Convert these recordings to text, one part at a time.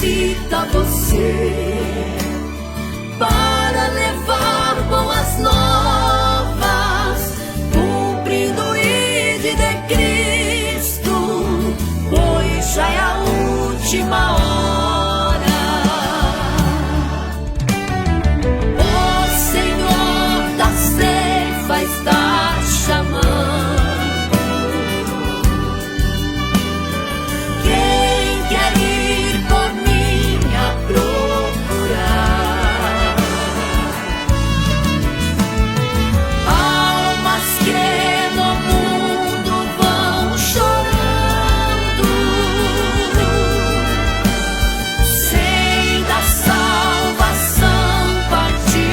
necessita você para levar boas novas, cumprindo o ID de Cristo, pois já é a última hora. Está chamando. Quem quer ir por mim a procurar? Almas que no mundo vão chorando, sem da salvação participar.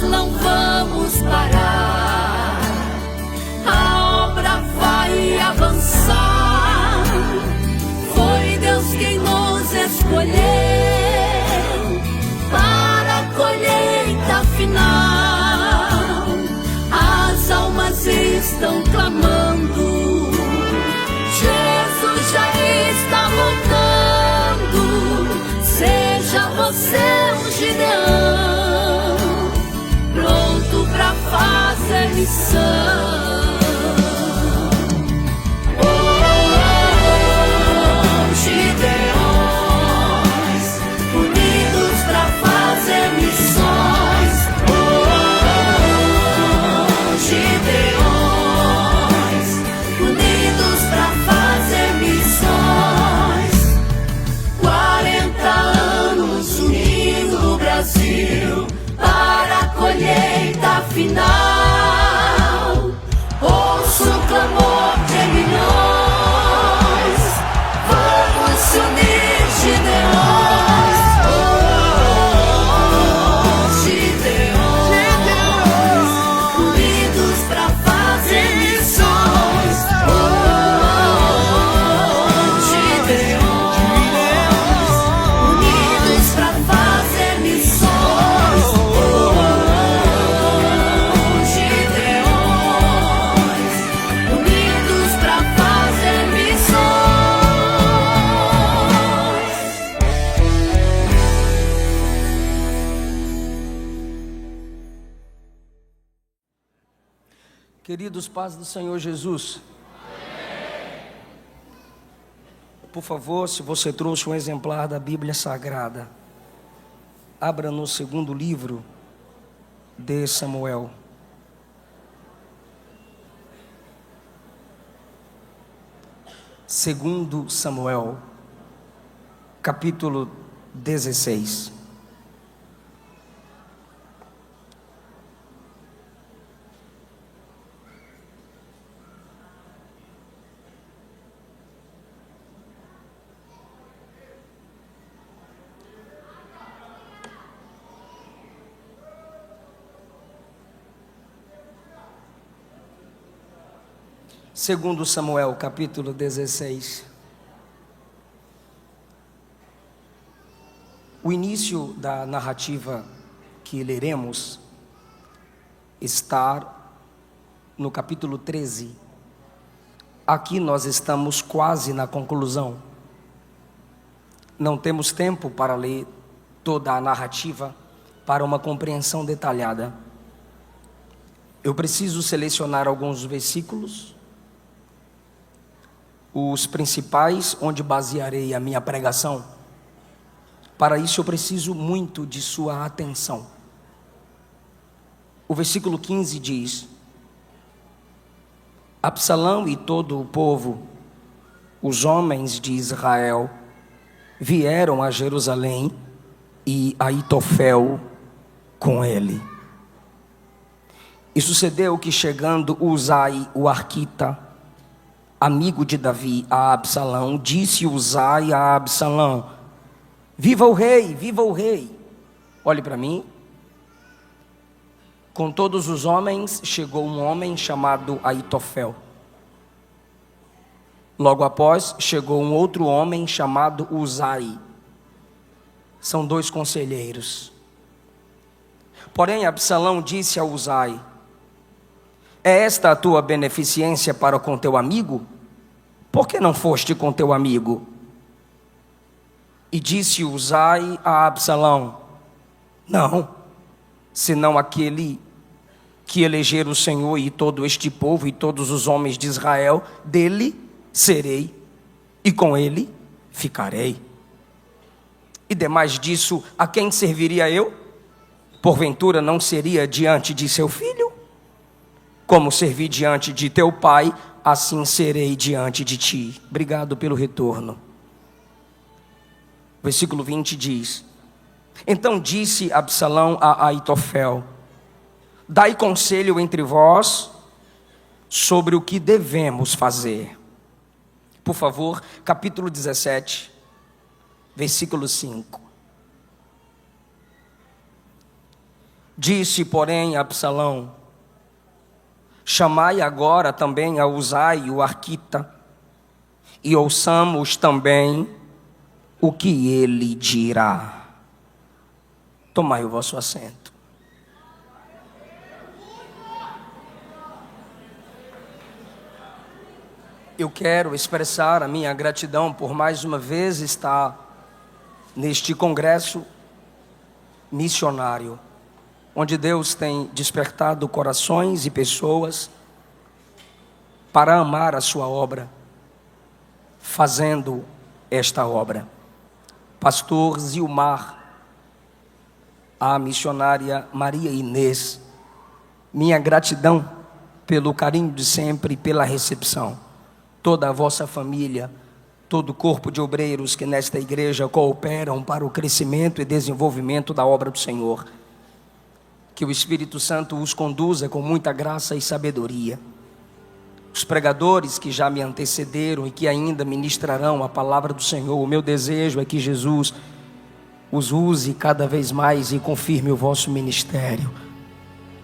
Não vamos parar, a obra vai avançar. Foi Deus quem nos escolheu para a colheita final. As almas estão clamando, Jesus já está voltando. Seja você um Gideão, pronto pra fazer missão. Oh, Gideões, unidos pra fazer missões. Oh, Gideões, unidos pra fazer missões. 40 anos unindo o Brasil para a colheita final. Ouço o clamor de milhões, vamos se unir, Gideões. Oh, Gideões, unidos pra fazer missões. Oh, Gideões, unidos pra fazer missões. Queridos, paz do Senhor Jesus. Por favor, se você trouxe um exemplar da Bíblia Sagrada, abra no segundo livro de Samuel. Segundo Samuel, capítulo 16. Segundo Samuel, capítulo 16. O início da narrativa que leremos está no capítulo 13. Aqui nós estamos quase na conclusão. Não temos tempo para ler toda a narrativa para uma compreensão detalhada. Eu preciso selecionar alguns versículos, os principais, onde basearei a minha pregação. Para isso eu preciso muito de sua atenção. O versículo 15 diz: Absalão e todo o povo, os homens de Israel, vieram a Jerusalém e Aitofel com ele. E sucedeu que, chegando Uzai, o arquita, amigo de Davi, a Absalão, disse Uzai a Absalão: viva o rei, viva o rei. Olhe para mim. Com todos os homens chegou um homem chamado Aitofel. Logo após chegou um outro homem chamado Uzai. São dois conselheiros. Porém Absalão disse a Uzai: É esta a tua beneficência para com teu amigo? Por que não foste com teu amigo? E disse Uzai a Absalão: não, senão aquele que eleger o Senhor e todo este povo e todos os homens de Israel, dele serei e com ele ficarei. E demais disso, a quem serviria eu? Porventura não seria diante de seu filho? Como servi diante de teu pai, assim serei diante de ti. Obrigado pelo retorno. Versículo 20 diz: então disse Absalão a Aitofel: dai conselho entre vós sobre o que devemos fazer. Por favor, capítulo 17, versículo 5. Disse, porém, Absalão: chamai agora também a Uzai, o arquita, e ouçamos também o que ele dirá. Tomai o vosso assento. Eu quero expressar a minha gratidão por mais uma vez estar neste congresso missionário, onde Deus tem despertado corações e pessoas para amar a sua obra, fazendo esta obra. Pastor Zilmar, a missionária Maria Inês, minha gratidão pelo carinho de sempre e pela recepção. Toda a vossa família, todo o corpo de obreiros que nesta igreja cooperam para o crescimento e desenvolvimento da obra do Senhor. Que o Espírito Santo os conduza com muita graça e sabedoria. Os pregadores que já me antecederam e que ainda ministrarão a palavra do Senhor, o meu desejo é que Jesus os use cada vez mais e confirme o vosso ministério.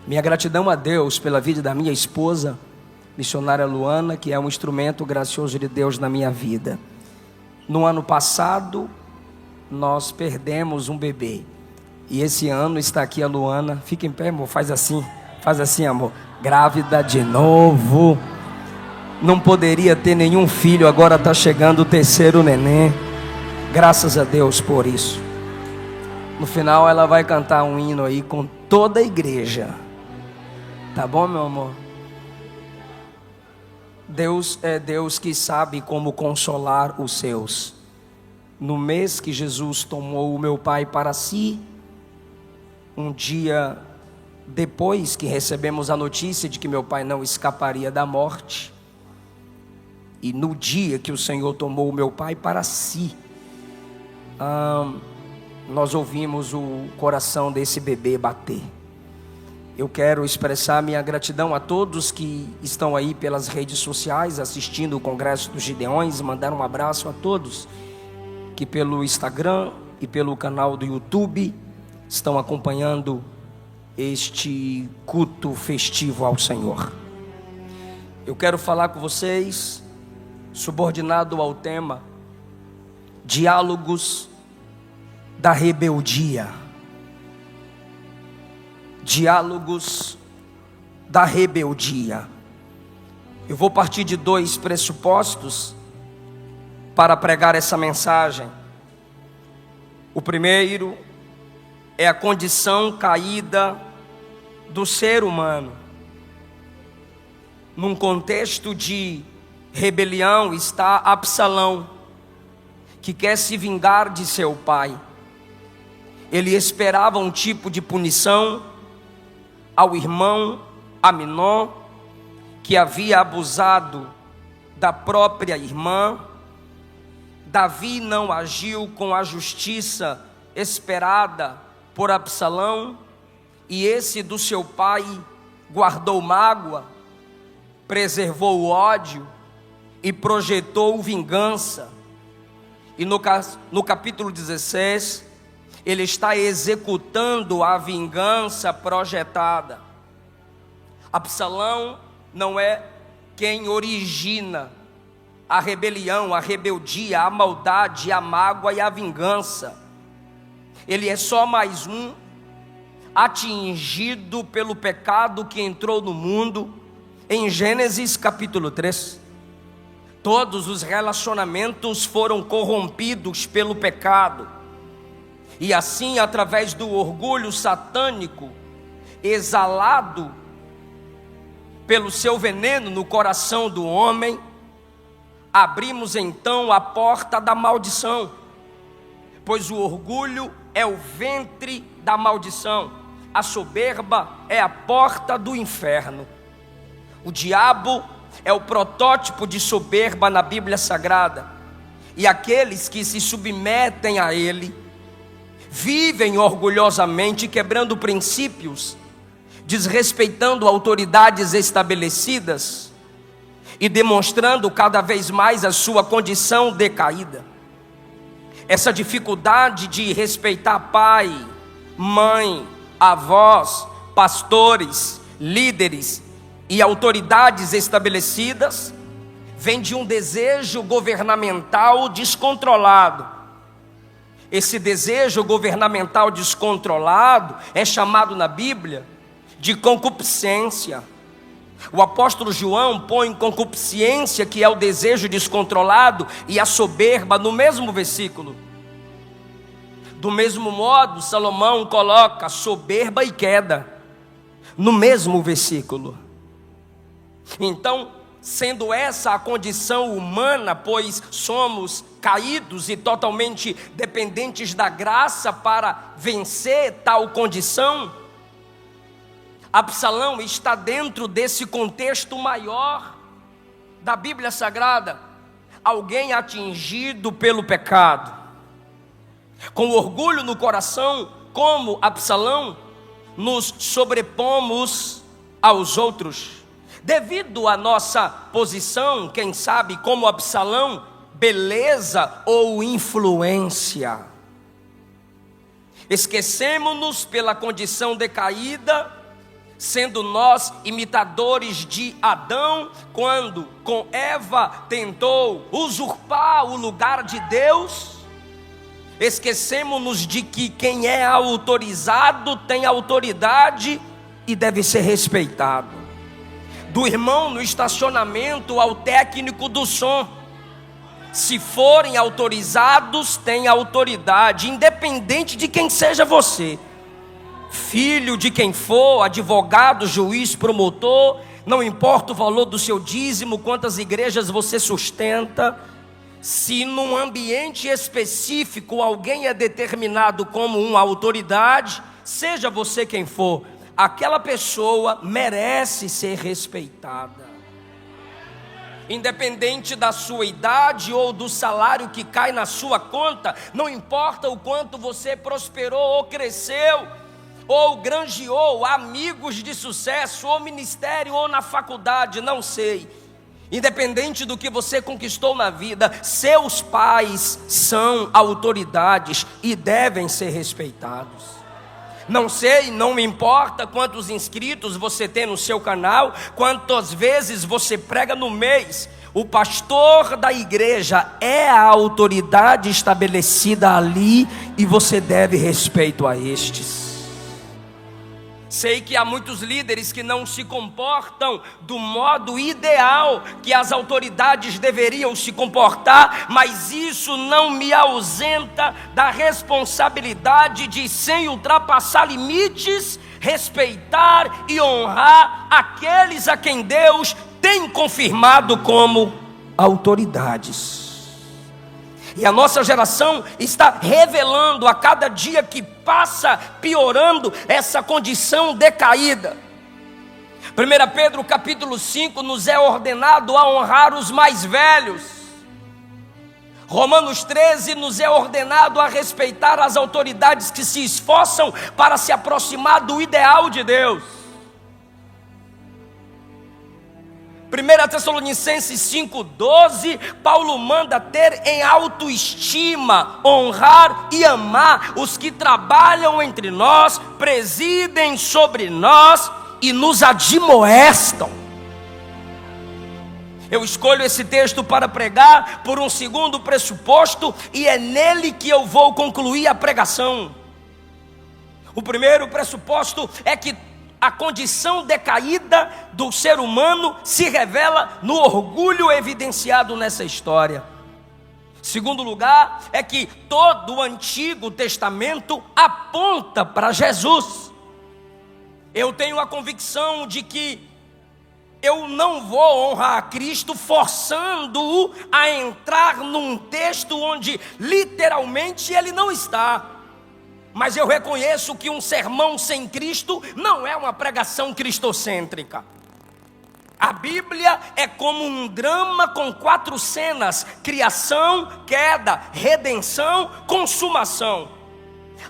Minha gratidão a Deus pela vida da minha esposa, missionária Luana, que é um instrumento gracioso de Deus na minha vida. No ano passado, nós perdemos um bebê. E esse ano está aqui a Luana. Fica em pé, amor, faz assim, amor. Grávida de novo. Não poderia ter nenhum filho, agora está chegando o terceiro neném. Graças a Deus por isso. No final ela vai cantar um hino aí com toda a igreja. Tá bom, meu amor? Deus é Deus que sabe como consolar os seus. No mês que Jesus tomou o meu pai para si, um dia depois que recebemos a notícia de que meu pai não escaparia da morte, e no dia que o Senhor tomou o meu pai para si, nós ouvimos o coração desse bebê bater. Eu quero expressar minha gratidão a todos que estão aí pelas redes sociais assistindo o Congresso dos Gideões, mandar um abraço a todos que pelo Instagram e pelo canal do YouTube estão acompanhando este culto festivo ao Senhor. Eu quero falar com vocês, subordinado ao tema Diálogos da Rebeldia. Diálogos da rebeldia. Eu vou partir de dois pressupostos para pregar essa mensagem. O primeiro é a condição caída do ser humano. Num contexto de rebelião está Absalão, que quer se vingar de seu pai. Ele esperava um tipo de punição ao irmão Aminon, que havia abusado da própria irmã. Davi não agiu com a justiça esperada por Absalão, e esse do seu pai guardou mágoa, preservou o ódio e projetou vingança. E no capítulo 16, ele está executando a vingança projetada. Absalão não é quem origina a rebelião, a rebeldia, a maldade, a mágoa e a vingança. Ele é só mais um atingido pelo pecado que entrou no mundo Em Gênesis capítulo 3, todos os relacionamentos foram corrompidos pelo pecado. E assim, através do orgulho satânico, exalado pelo seu veneno no coração do homem, abrimos então a porta da maldição, pois o orgulho é o ventre da maldição, a soberba é a porta do inferno. O diabo é o protótipo de soberba na Bíblia Sagrada, e aqueles que se submetem a ele vivem orgulhosamente, quebrando princípios, desrespeitando autoridades estabelecidas e demonstrando cada vez mais a sua condição decaída. Essa dificuldade de respeitar pai, mãe, avós, pastores, líderes e autoridades estabelecidas vem de um desejo governamental descontrolado. Esse desejo governamental descontrolado é chamado na Bíblia de concupiscência. O apóstolo João põe concupiscência, que é o desejo descontrolado, e a soberba no mesmo versículo. Do mesmo modo, Salomão coloca soberba e queda no mesmo versículo. Então, sendo essa a condição humana, pois somos caídos e totalmente dependentes da graça para vencer tal condição, Absalão está dentro desse contexto maior da Bíblia Sagrada. Alguém atingido pelo pecado, com orgulho no coração, como Absalão, nos sobrepomos aos outros. Devido à nossa posição, quem sabe como Absalão, beleza ou influência. Esquecemos-nos pela condição decaída, sendo nós imitadores de Adão, quando com Eva tentou usurpar o lugar de Deus. Esquecemos-nos de que quem é autorizado tem autoridade e deve ser respeitado. Do irmão no estacionamento ao técnico do som, se forem autorizados, têm autoridade, independente de quem seja você. Filho de quem for, advogado, juiz, promotor, não importa o valor do seu dízimo, quantas igrejas você sustenta, se num ambiente específico alguém é determinado como uma autoridade, seja você quem for, aquela pessoa merece ser respeitada. Independente da sua idade ou do salário que cai na sua conta, não importa o quanto você prosperou ou cresceu, ou granjeou amigos de sucesso, ou ministério, ou na faculdade, não sei. Independente do que você conquistou na vida, seus pais são autoridades e devem ser respeitados. Não sei, não me importa quantos inscritos você tem no seu canal, quantas vezes você prega no mês. O pastor da igreja é a autoridade estabelecida ali e você deve respeito a estes. Sei que há muitos líderes que não se comportam do modo ideal que as autoridades deveriam se comportar, mas isso não me ausenta da responsabilidade de, sem ultrapassar limites, respeitar e honrar aqueles a quem Deus tem confirmado como autoridades. E a nossa geração está revelando a cada dia que passa, piorando essa condição decaída. 1 Pedro capítulo 5 nos é ordenado a honrar os mais velhos. Romanos 13 nos é ordenado a respeitar as autoridades que se esforçam para se aproximar do ideal de Deus. 1 Tessalonicenses 5,12, Paulo manda ter em autoestima, honrar e amar os que trabalham entre nós, presidem sobre nós e nos admoestam. Eu escolho esse texto para pregar por um segundo pressuposto, e é nele que eu vou concluir a pregação. O primeiro pressuposto é que a condição decaída do ser humano se revela no orgulho evidenciado nessa história. Segundo lugar, é que todo o Antigo Testamento aponta para Jesus. Eu tenho a convicção de que eu não vou honrar a Cristo forçando-o a entrar num texto onde literalmente ele não está. Mas eu reconheço que um sermão sem Cristo não é uma pregação cristocêntrica. A Bíblia é como um drama com 4 cenas: criação, queda, redenção, consumação.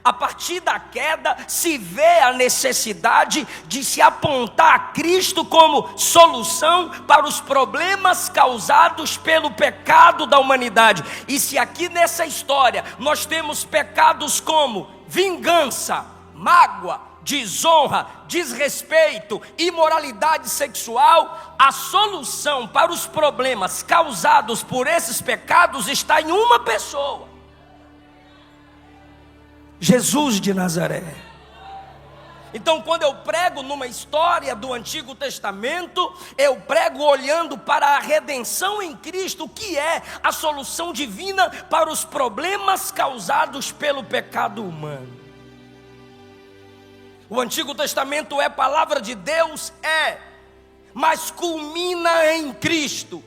A partir da queda se vê a necessidade de se apontar a Cristo como solução para os problemas causados pelo pecado da humanidade. E se aqui nessa história nós temos pecados como vingança, mágoa, desonra, desrespeito, imoralidade sexual, a solução para os problemas causados por esses pecados está em uma pessoa: Jesus de Nazaré. Então, quando eu prego numa história do Antigo Testamento, eu prego olhando para a redenção em Cristo, que é a solução divina para os problemas causados pelo pecado humano. O Antigo Testamento é palavra de Deus, mas culmina em Cristo.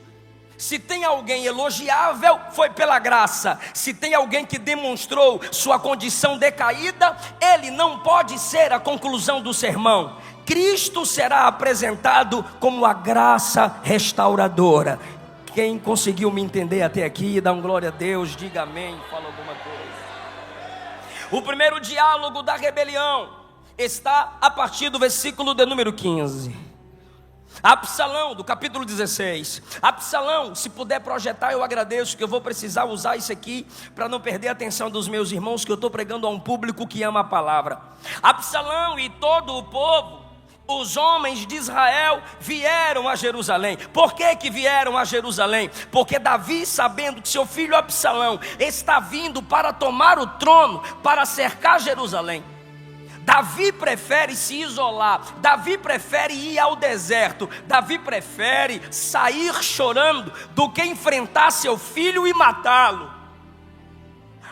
Se tem alguém elogiável, foi pela graça. Se tem alguém que demonstrou sua condição decaída, ele não pode ser a conclusão do sermão. Cristo será apresentado como a graça restauradora. Quem conseguiu me entender até aqui, dá um glória a Deus, diga amém, fala alguma coisa. O primeiro diálogo da rebelião está a partir do versículo de número 15. Absalão, do capítulo 16. Absalão, se puder projetar, eu agradeço, que eu vou precisar usar isso aqui para não perder a atenção dos meus irmãos, que eu estou pregando a um público que ama a palavra. Absalão e todo o povo, os homens de Israel, vieram a Jerusalém. Por que vieram a Jerusalém? Porque Davi, sabendo que seu filho Absalão está vindo para tomar o trono, para cercar Jerusalém, Davi prefere se isolar, Davi prefere ir ao deserto, Davi prefere sair chorando do que enfrentar seu filho e matá-lo.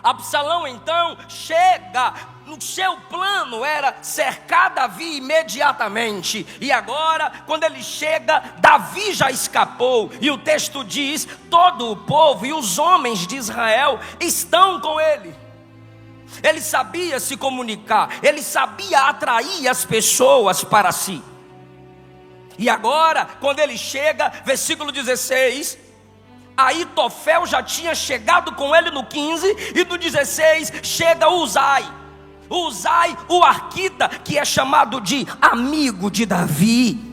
Absalão então chega, no seu plano era cercar Davi imediatamente, e agora quando ele chega, Davi já escapou, e o texto diz: todo o povo e os homens de Israel estão com ele. Ele sabia se comunicar, ele sabia atrair as pessoas para si. E agora, quando ele chega, versículo 16, Aitofel já tinha chegado com ele no 15, e no 16 chega Uzai, o arquita, que é chamado de amigo de Davi.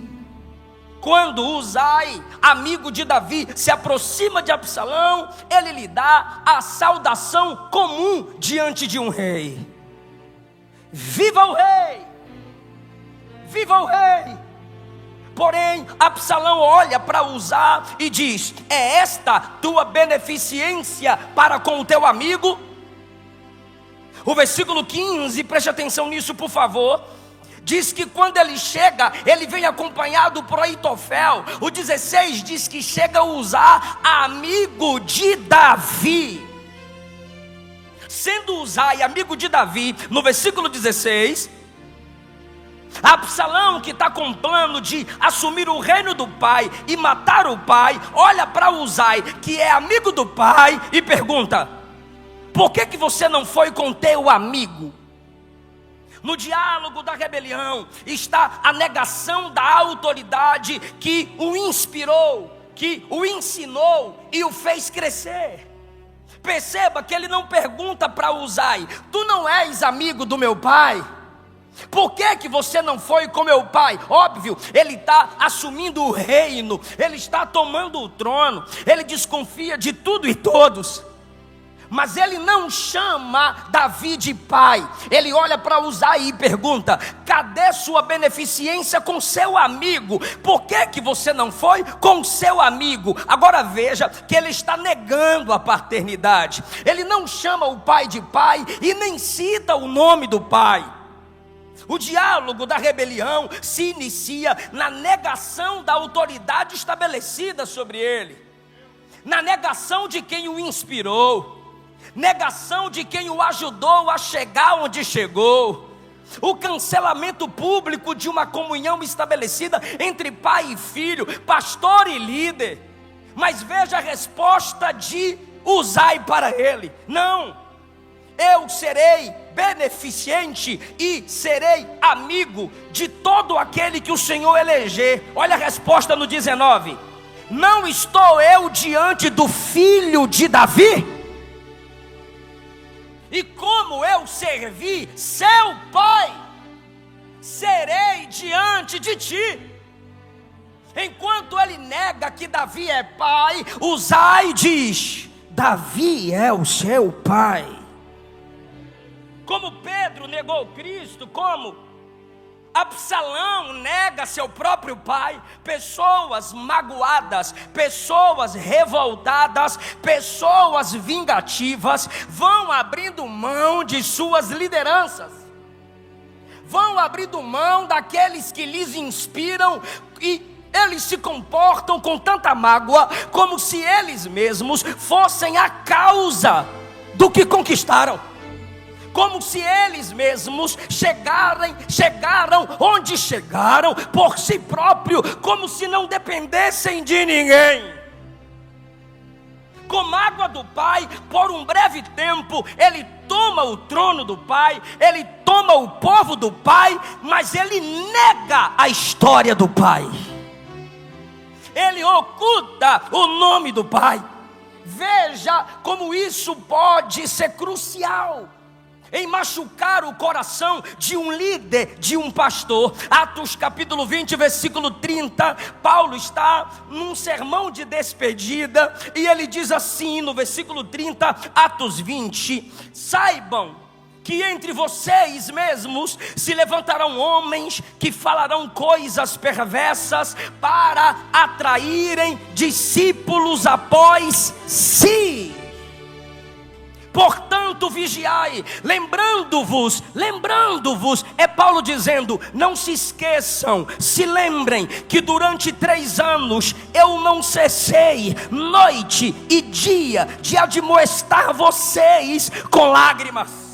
Quando Uzai, amigo de Davi, se aproxima de Absalão, ele lhe dá a saudação comum diante de um rei: viva o rei! Viva o rei! Porém, Absalão olha para Uzai e diz: é esta tua beneficência para com o teu amigo? O versículo 15, preste atenção nisso por favor, diz que quando ele chega, ele vem acompanhado por Aitofel. O 16 diz que chega a Uzai, amigo de Davi. Sendo Uzai amigo de Davi, no versículo 16, Absalão, que está com plano de assumir o reino do pai e matar o pai, olha para Uzai, que é amigo do pai, e pergunta: por que você não foi com teu amigo? No diálogo da rebelião está a negação da autoridade que o inspirou, que o ensinou e o fez crescer. Perceba que ele não pergunta para Uzai: tu não és amigo do meu pai? Por que você não foi com meu pai? Óbvio, ele está assumindo o reino, ele está tomando o trono, ele desconfia de tudo e todos. Mas ele não chama Davi de pai. Ele olha para Uzai e pergunta: cadê sua beneficência com seu amigo? Por que você não foi com seu amigo? Agora veja que ele está negando a paternidade. Ele não chama o pai de pai e nem cita o nome do pai. O diálogo da rebelião se inicia na negação da autoridade estabelecida sobre ele, na negação de quem o inspirou, negação de quem o ajudou a chegar onde chegou, o cancelamento público de uma comunhão estabelecida entre pai e filho, pastor e líder. Mas veja a resposta de Uzai para ele: não, eu serei beneficente e serei amigo de todo aquele que o Senhor eleger. Olha a resposta no 19: não estou eu diante do filho de Davi? E como eu servi seu pai, serei diante de ti. Enquanto ele nega que Davi é pai, Uzai diz: Davi é o seu pai. Como Pedro negou Cristo, como Absalão nega seu próprio pai, pessoas magoadas, pessoas revoltadas, pessoas vingativas vão abrindo mão de suas lideranças, vão abrindo mão daqueles que lhes inspiram, e eles se comportam com tanta mágoa, como se eles mesmos fossem a causa do que conquistaram, como se eles mesmos chegaram onde chegaram por si próprio, como se não dependessem de ninguém. Com mágoa do pai, por um breve tempo, ele toma o trono do pai, ele toma o povo do pai, mas ele nega a história do pai, ele oculta o nome do pai. Veja como isso pode ser crucial em machucar o coração de um líder, de um pastor. Atos capítulo 20, versículo 30, Paulo está num sermão de despedida, e ele diz assim no versículo 30, Atos 20: saibam que entre vocês mesmos se levantarão homens que falarão coisas perversas para atraírem discípulos após si. Portanto, vigiai, lembrando-vos, é Paulo dizendo: não se esqueçam, se lembrem que durante 3 anos eu não cessei, noite e dia, de admoestar vocês com lágrimas.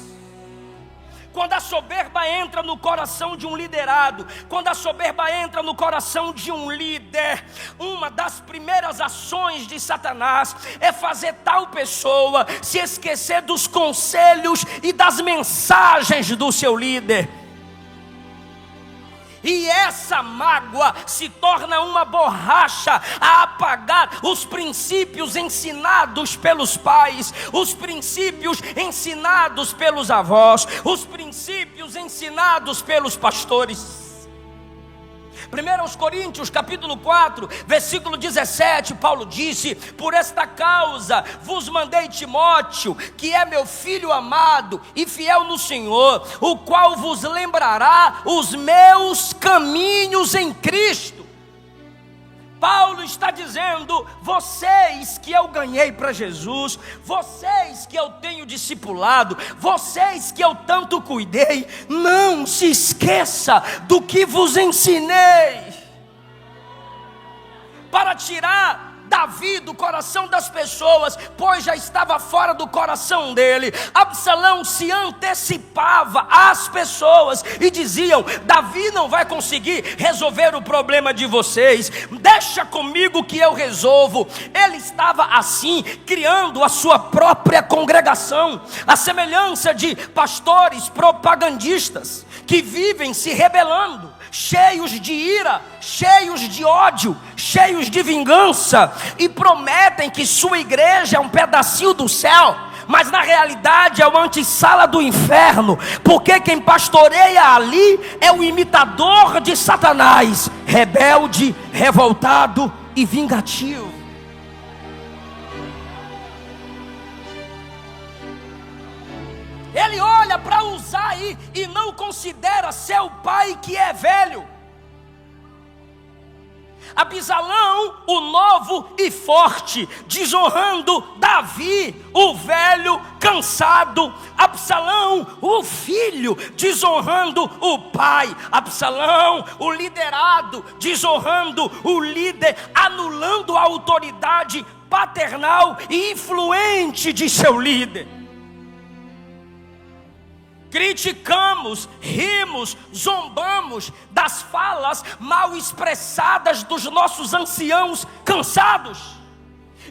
Quando a soberba entra no coração de um liderado, quando a soberba entra no coração de um líder, uma das primeiras ações de Satanás é fazer tal pessoa se esquecer dos conselhos e das mensagens do seu líder. E essa mágoa se torna uma borracha a apagar os princípios ensinados pelos pais, os princípios ensinados pelos avós, os princípios ensinados pelos pastores. 1 Coríntios capítulo 4, versículo 17, Paulo disse: por esta causa vos mandei Timóteo, que é meu filho amado e fiel no Senhor, o qual vos lembrará os meus caminhos em Cristo. Paulo está dizendo: vocês que eu ganhei para Jesus, vocês que eu tenho discipulado, vocês que eu tanto cuidei, não se esqueça do que vos ensinei. Para tirar Davi do coração das pessoas, pois já estava fora do coração dele, Absalão se antecipava às pessoas e diziam: Davi não vai conseguir resolver o problema de vocês, deixa comigo que eu resolvo. Ele estava assim criando a sua própria congregação, a semelhança de pastores propagandistas que vivem se rebelando, cheios de ira, cheios de ódio, cheios de vingança, e prometem que sua igreja é um pedacinho do céu, mas na realidade é uma antessala do inferno, porque quem pastoreia ali é o imitador de Satanás, rebelde, revoltado e vingativo. Ele olha para Uzai e não considera seu pai, que é velho. Absalão, o novo e forte, desonrando Davi, o velho cansado. Absalão, o filho, desonrando o pai. Absalão, o liderado, desonrando o líder, anulando a autoridade paternal e influente de seu líder. Criticamos, rimos, zombamos das falas mal expressadas dos nossos anciãos cansados.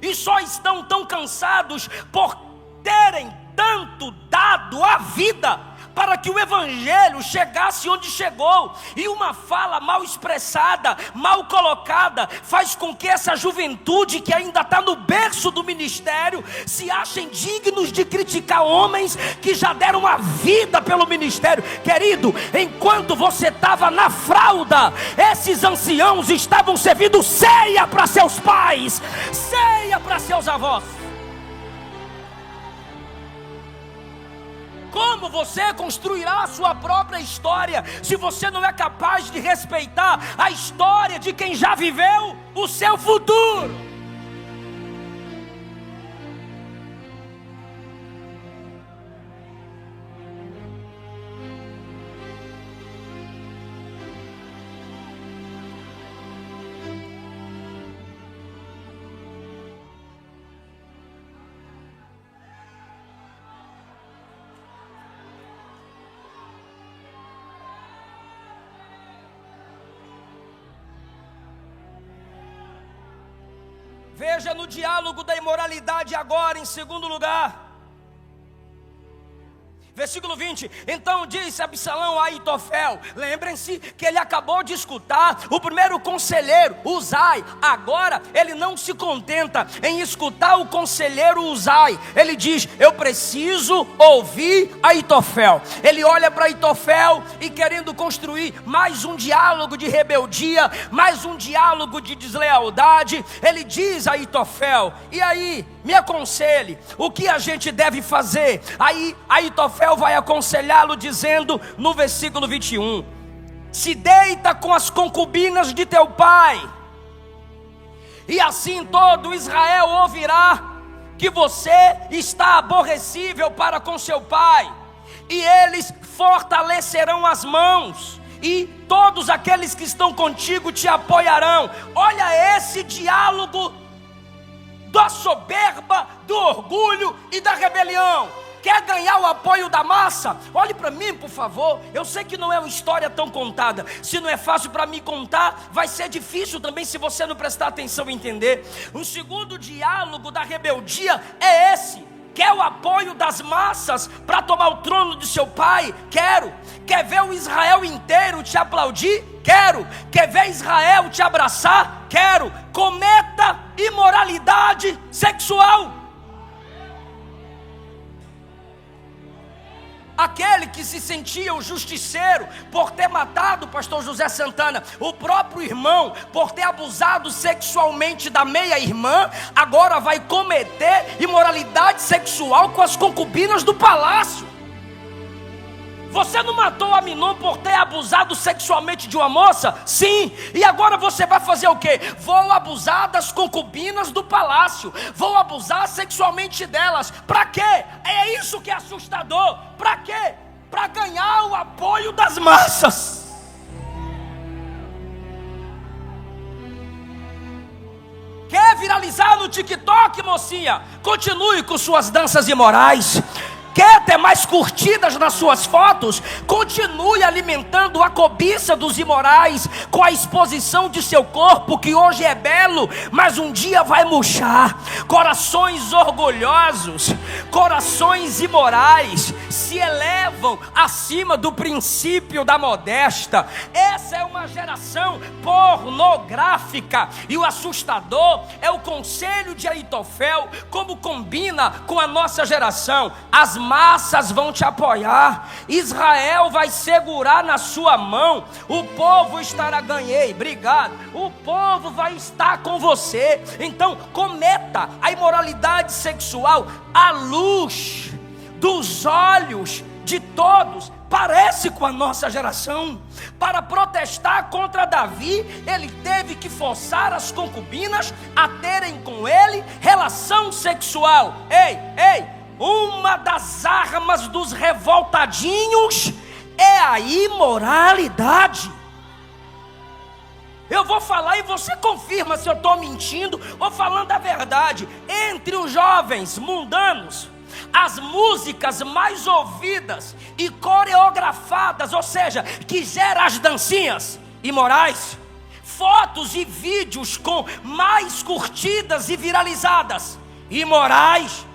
E só estão tão cansados por terem tanto dado a vida para que o evangelho chegasse onde chegou. E uma fala mal expressada, mal colocada, faz com que essa juventude que ainda está no berço do ministério se achem dignos de criticar homens que já deram a vida pelo ministério. Querido, enquanto você estava na fralda, esses anciãos estavam servindo ceia para seus pais, ceia para seus avós. Como você construirá a sua própria história se você não é capaz de respeitar a história de quem já viveu o seu futuro? Veja no diálogo da imoralidade agora, em segundo lugar. Versículo 20, então disse Absalão a Aitofel, lembrem-se que ele acabou de escutar o primeiro conselheiro, Uzai. Agora ele não se contenta em escutar o conselheiro Uzai, ele diz, eu preciso ouvir Aitofel. Ele olha para Aitofel e querendo construir mais um diálogo de rebeldia, mais um diálogo de deslealdade, ele diz a Aitofel, e aí, me aconselhe, o que a gente deve fazer? Aí Aitofel vai aconselhá-lo dizendo no versículo 21, se deita com as concubinas de teu pai, e assim todo Israel ouvirá que você está aborrecível para com seu pai, e eles fortalecerão as mãos, e todos aqueles que estão contigo te apoiarão. Olha esse diálogo da soberba, do orgulho e da rebelião. Quer ganhar o apoio da massa? Olhe para mim, por favor. Eu sei que não é uma história tão contada. Se não é fácil para mim contar, vai ser difícil também se você não prestar atenção e entender. Um segundo diálogo da rebeldia é esse. Quer o apoio das massas para tomar o trono de seu pai? Quero. Quer ver o Israel inteiro te aplaudir? Quero. Quer ver Israel te abraçar? Quero. Cometa imoralidade sexual. Aquele que se sentia o justiceiro por ter matado o pastor José Santana, o próprio irmão, por ter abusado sexualmente da meia-irmã, agora vai cometer imoralidade sexual com as concubinas do palácio. Você não matou Aminon por ter abusado sexualmente de uma moça? Sim. E agora você vai fazer o quê? Vou abusar das concubinas do palácio. Vou abusar sexualmente delas. Para quê? É isso que é assustador. Para quê? Para ganhar o apoio das massas. Quer viralizar no TikTok, mocinha? Continue com suas danças imorais. Quer ter mais curtidas nas suas fotos? Continue alimentando a cobiça dos imorais com a exposição de seu corpo, que hoje é belo, mas um dia vai murchar. Corações orgulhosos, corações imorais se elevam acima do princípio da modéstia. Essa é uma geração pornográfica, e o assustador é o conselho de Aitofel, como combina com a nossa geração. As massas vão te apoiar, Israel vai segurar na sua mão, o povo estará, ganhei, obrigado, o povo vai estar com você. Então cometa a imoralidade sexual à luz dos olhos de todos, parece com a nossa geração. Para protestar contra Davi, ele teve que forçar as concubinas a terem com ele relação sexual. Ei, uma das armas dos revoltadinhos é a imoralidade. Eu vou falar e você confirma se eu estou mentindo ou falando a verdade. Entre os jovens mundanos, as músicas mais ouvidas e coreografadas, ou seja, que geram as dancinhas imorais, fotos e vídeos com mais curtidas e viralizadas, imorais,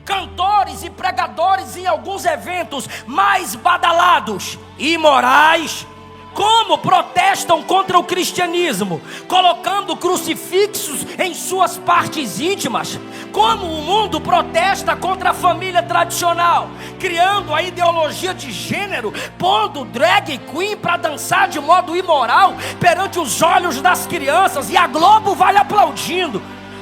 cantores e pregadores em alguns eventos mais badalados, imorais. Como protestam contra o cristianismo, colocando crucifixos em suas partes íntimas. Como o mundo protesta contra a família tradicional, criando a ideologia de gênero, pondo drag queen para dançar de modo imoral perante os olhos das crianças, e a Globo vai aplaudindo.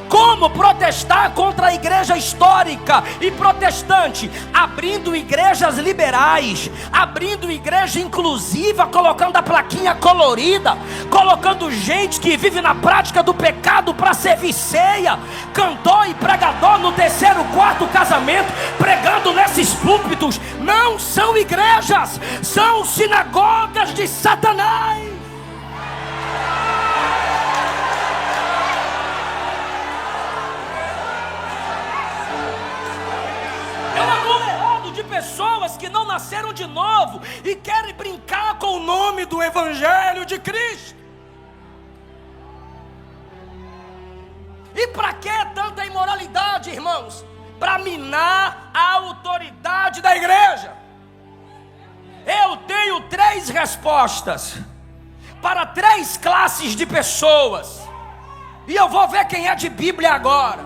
Como protestar contra a igreja histórica e protestante, abrindo igrejas liberais, abrindo igreja inclusiva, colocando a plaquinha colorida, colocando gente que vive na prática do pecado para servir ceia, cantor e pregador no 3º, 4º casamento, pregando nesses púlpitos. Não são igrejas, são sinagogas de Satanás. De pessoas que não nasceram de novo e querem brincar com o nome do Evangelho de Cristo. E para que tanta imoralidade, irmãos? Para minar a autoridade da igreja. Eu tenho 3 respostas para 3 classes de pessoas, e eu vou ver quem é de Bíblia agora.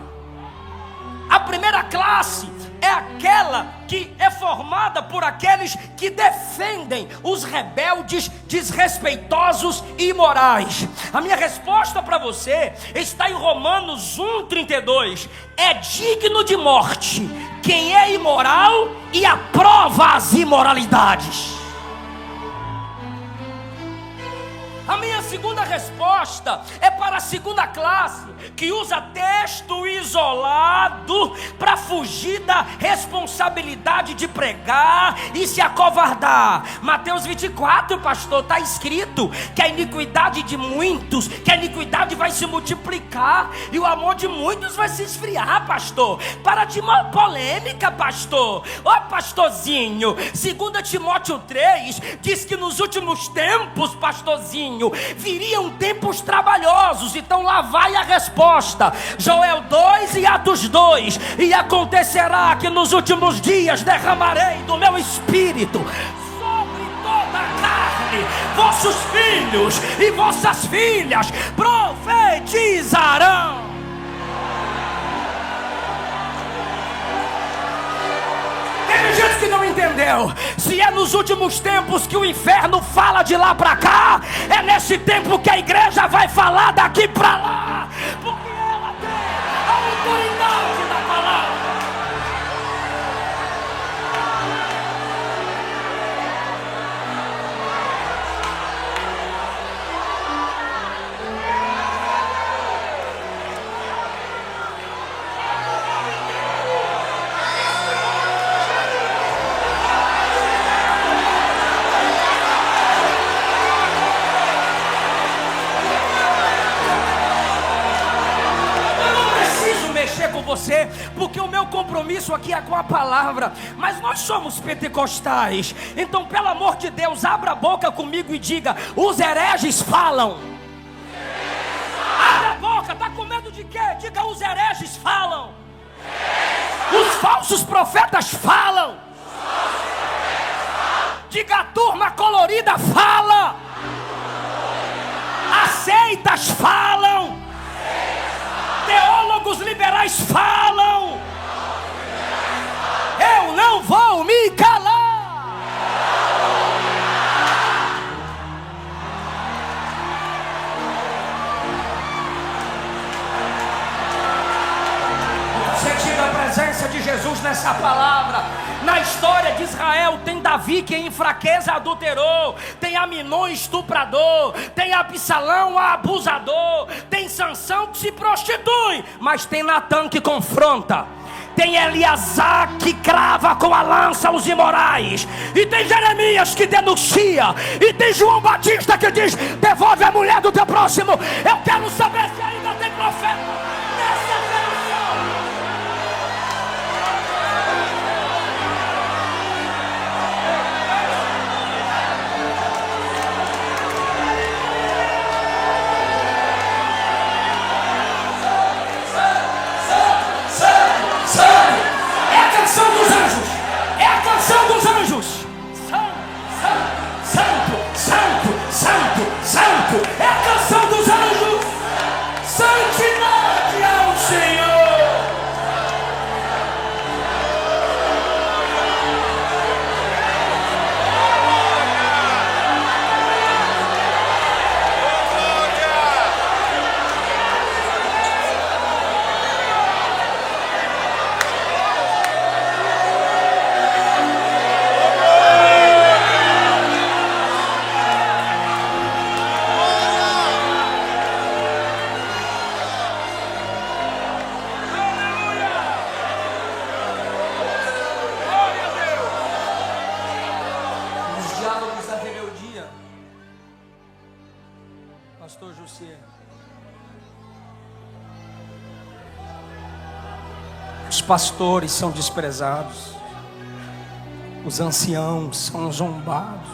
A primeira classe é aquela que é formada por aqueles que defendem os rebeldes, desrespeitosos e imorais. A minha resposta para você está em Romanos 1,32. É digno de morte quem é imoral e aprova as imoralidades. A minha segunda resposta é para a segunda classe, que usa texto isolado para fugir da responsabilidade de pregar e se acovardar. Mateus 24, pastor, está escrito que a iniquidade de muitos, que a iniquidade vai se multiplicar e o amor de muitos vai se esfriar, pastor. Para de polêmica, pastor. Ó, pastorzinho, 2 Timóteo 3 diz que nos últimos tempos, pastorzinho, viriam tempos trabalhosos. Então lá vai a resposta, Joel 2 e Atos 2. E acontecerá que nos últimos dias derramarei do meu espírito sobre toda a carne. Vossos filhos e vossas filhas profetizarão. Tem gente que não entendeu. Se é nos últimos tempos que o inferno fala de lá para cá, é nesse tempo que a igreja vai falar daqui para lá, porque ela tem a autoridade da palavra. Você, porque o meu compromisso aqui é com a palavra, mas nós somos pentecostais, então pelo amor de Deus, abra a boca comigo e diga: os hereges falam. Abra a boca, tá com medo de quê? Diga: os hereges falam. Os falsos profetas falam. Diga: a turma colorida fala. As seitas falam. Teólogos liberais falam. Eu não vou me calar. Sentindo a presença de Jesus nessa palavra. Na história de Israel tem Davi que em fraqueza adulterou, tem Aminon estuprador, tem Absalão abusador, tem Sansão que se prostitui, mas tem Natã que confronta, tem Eleazar que crava com a lança os imorais, e tem Jeremias que denuncia, e tem João Batista que diz: devolve a mulher do teu próximo. Eu quero saber se ainda tem profeta nessa geração. É a canção dos anjos. É a canção dos anjos. Santo, santo, santo, santo. É a canção dos anjos. Santidade ao Senhor. Pastor José, os pastores são desprezados, os anciãos são zombados.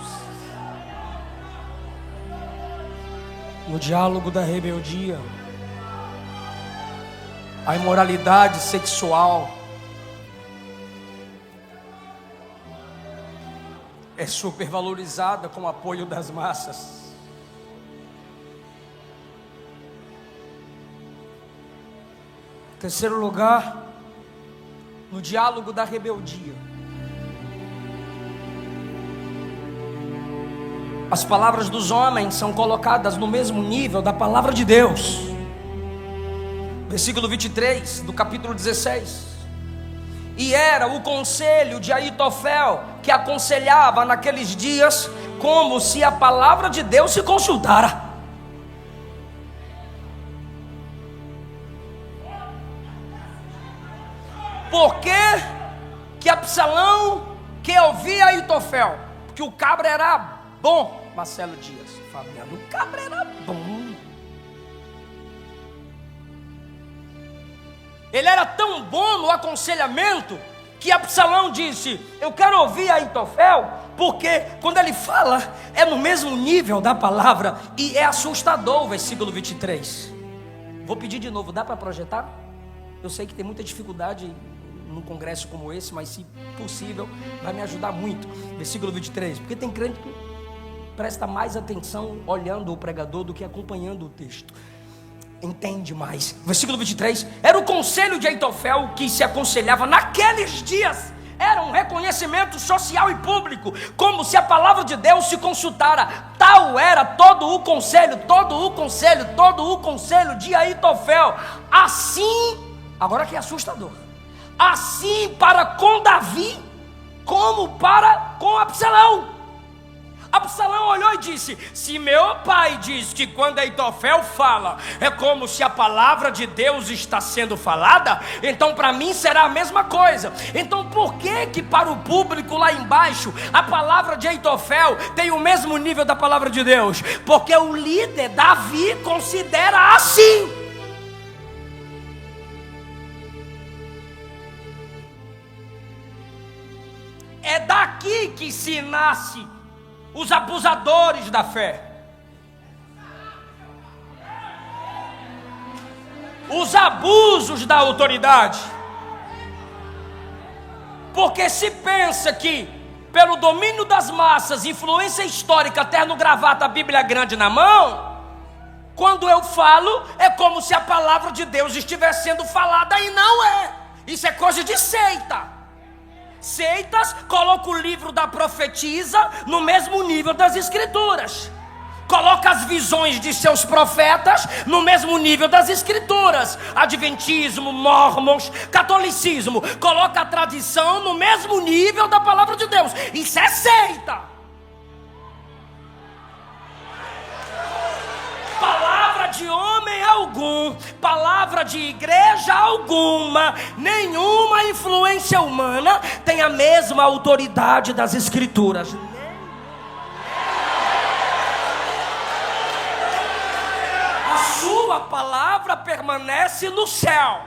No diálogo da rebeldia, a imoralidade sexual é supervalorizada com o apoio das massas. Terceiro lugar, no diálogo da rebeldia, as palavras dos homens são colocadas no mesmo nível da palavra de Deus. Versículo 23 do capítulo 16. E era o conselho de Aitofel que aconselhava naqueles dias, como se a palavra de Deus se consultara. Por que Absalão que ouvia Aitofel? Porque o cabra era bom. Marcelo Dias, Fabiano, o cabra era bom. Ele era tão bom no aconselhamento que Absalão disse: eu quero ouvir Aitofel, porque quando ele fala é no mesmo nível da palavra. E é assustador o versículo 23. Vou pedir de novo, dá para projetar? Eu sei que tem muita dificuldade num congresso como esse, mas se possível vai me ajudar muito. Versículo 23, porque tem crente que presta mais atenção olhando o pregador do que acompanhando o texto. Entende mais. Versículo 23, era o conselho de Aitofel que se aconselhava naqueles dias. Era um reconhecimento social e público, como se a palavra de Deus se consultara. Tal era todo o conselho de Aitofel. Assim, agora que é assustador, assim para com Davi, como para com Absalão. Absalão olhou e disse: se meu pai diz que quando Aitofel fala é como se a palavra de Deus está sendo falada, então para mim será a mesma coisa. Então por que para o público lá embaixo a palavra de Aitofel tem o mesmo nível da palavra de Deus? Porque o líder Davi considera assim. É daqui que se nasce os abusadores da fé, os abusos da autoridade. Porque se pensa que pelo domínio das massas, influência histórica, terno, gravata, Bíblia grande na mão, quando eu falo é como se a palavra de Deus estivesse sendo falada, e não é. Isso é coisa de seita. Seitas colocam o livro da profetisa no mesmo nível das escrituras. Coloca coloca as visões de seus profetas no mesmo nível das escrituras. Adventismo, mormons, catolicismo, coloca a tradição no mesmo nível da palavra de Deus. Isso é seita. Palavra de homem algum, palavra de igreja alguma, nenhuma influência humana tem a mesma autoridade das escrituras. A sua palavra permanece no céu.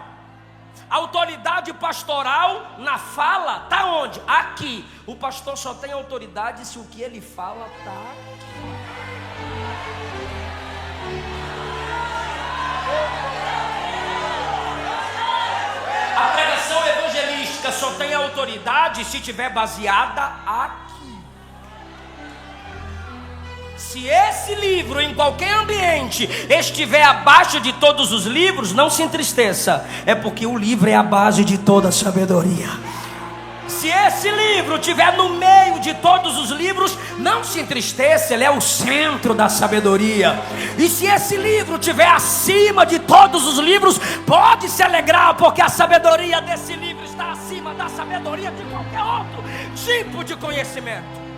A autoridade pastoral na fala está onde? Aqui. O pastor só tem autoridade se o que ele fala está aqui. A pregação evangelística só tem autoridade se estiver baseada aqui. Se esse livro em qualquer ambiente estiver abaixo de todos os livros, não se entristeça, é porque o livro é a base de toda a sabedoria. Se esse livro estiver no meio de todos os livros, não se entristeça, ele é o centro da sabedoria. E se esse livro estiver acima de todos os livros, pode se alegrar, porque a sabedoria desse livro está acima da sabedoria de qualquer outro tipo de conhecimento.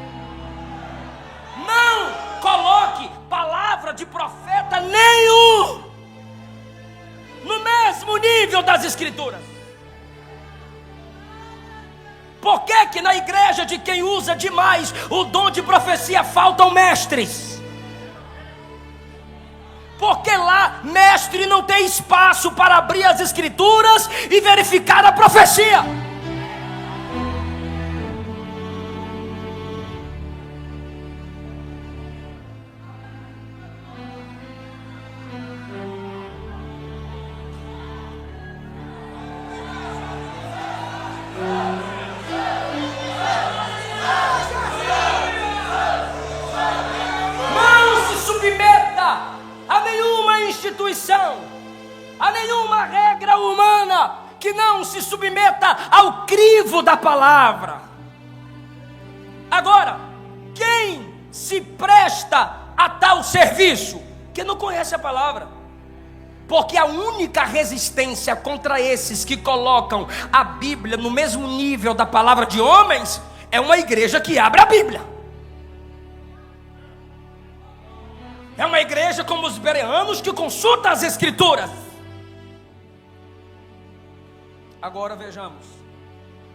Não coloque palavra de profeta nenhum no mesmo nível das escrituras. Por que que na igreja de quem usa demais o dom de profecia faltam mestres? Porque lá mestre não tem espaço para abrir as escrituras e verificar a profecia. A nenhuma regra humana que não se submeta ao crivo da palavra. Agora, quem se presta a tal serviço? Que não conhece a palavra. Porque a única resistência contra esses que colocam a Bíblia no mesmo nível da palavra de homens é uma igreja que abre a Bíblia. É uma igreja como os bereanos que consulta as escrituras. Agora vejamos.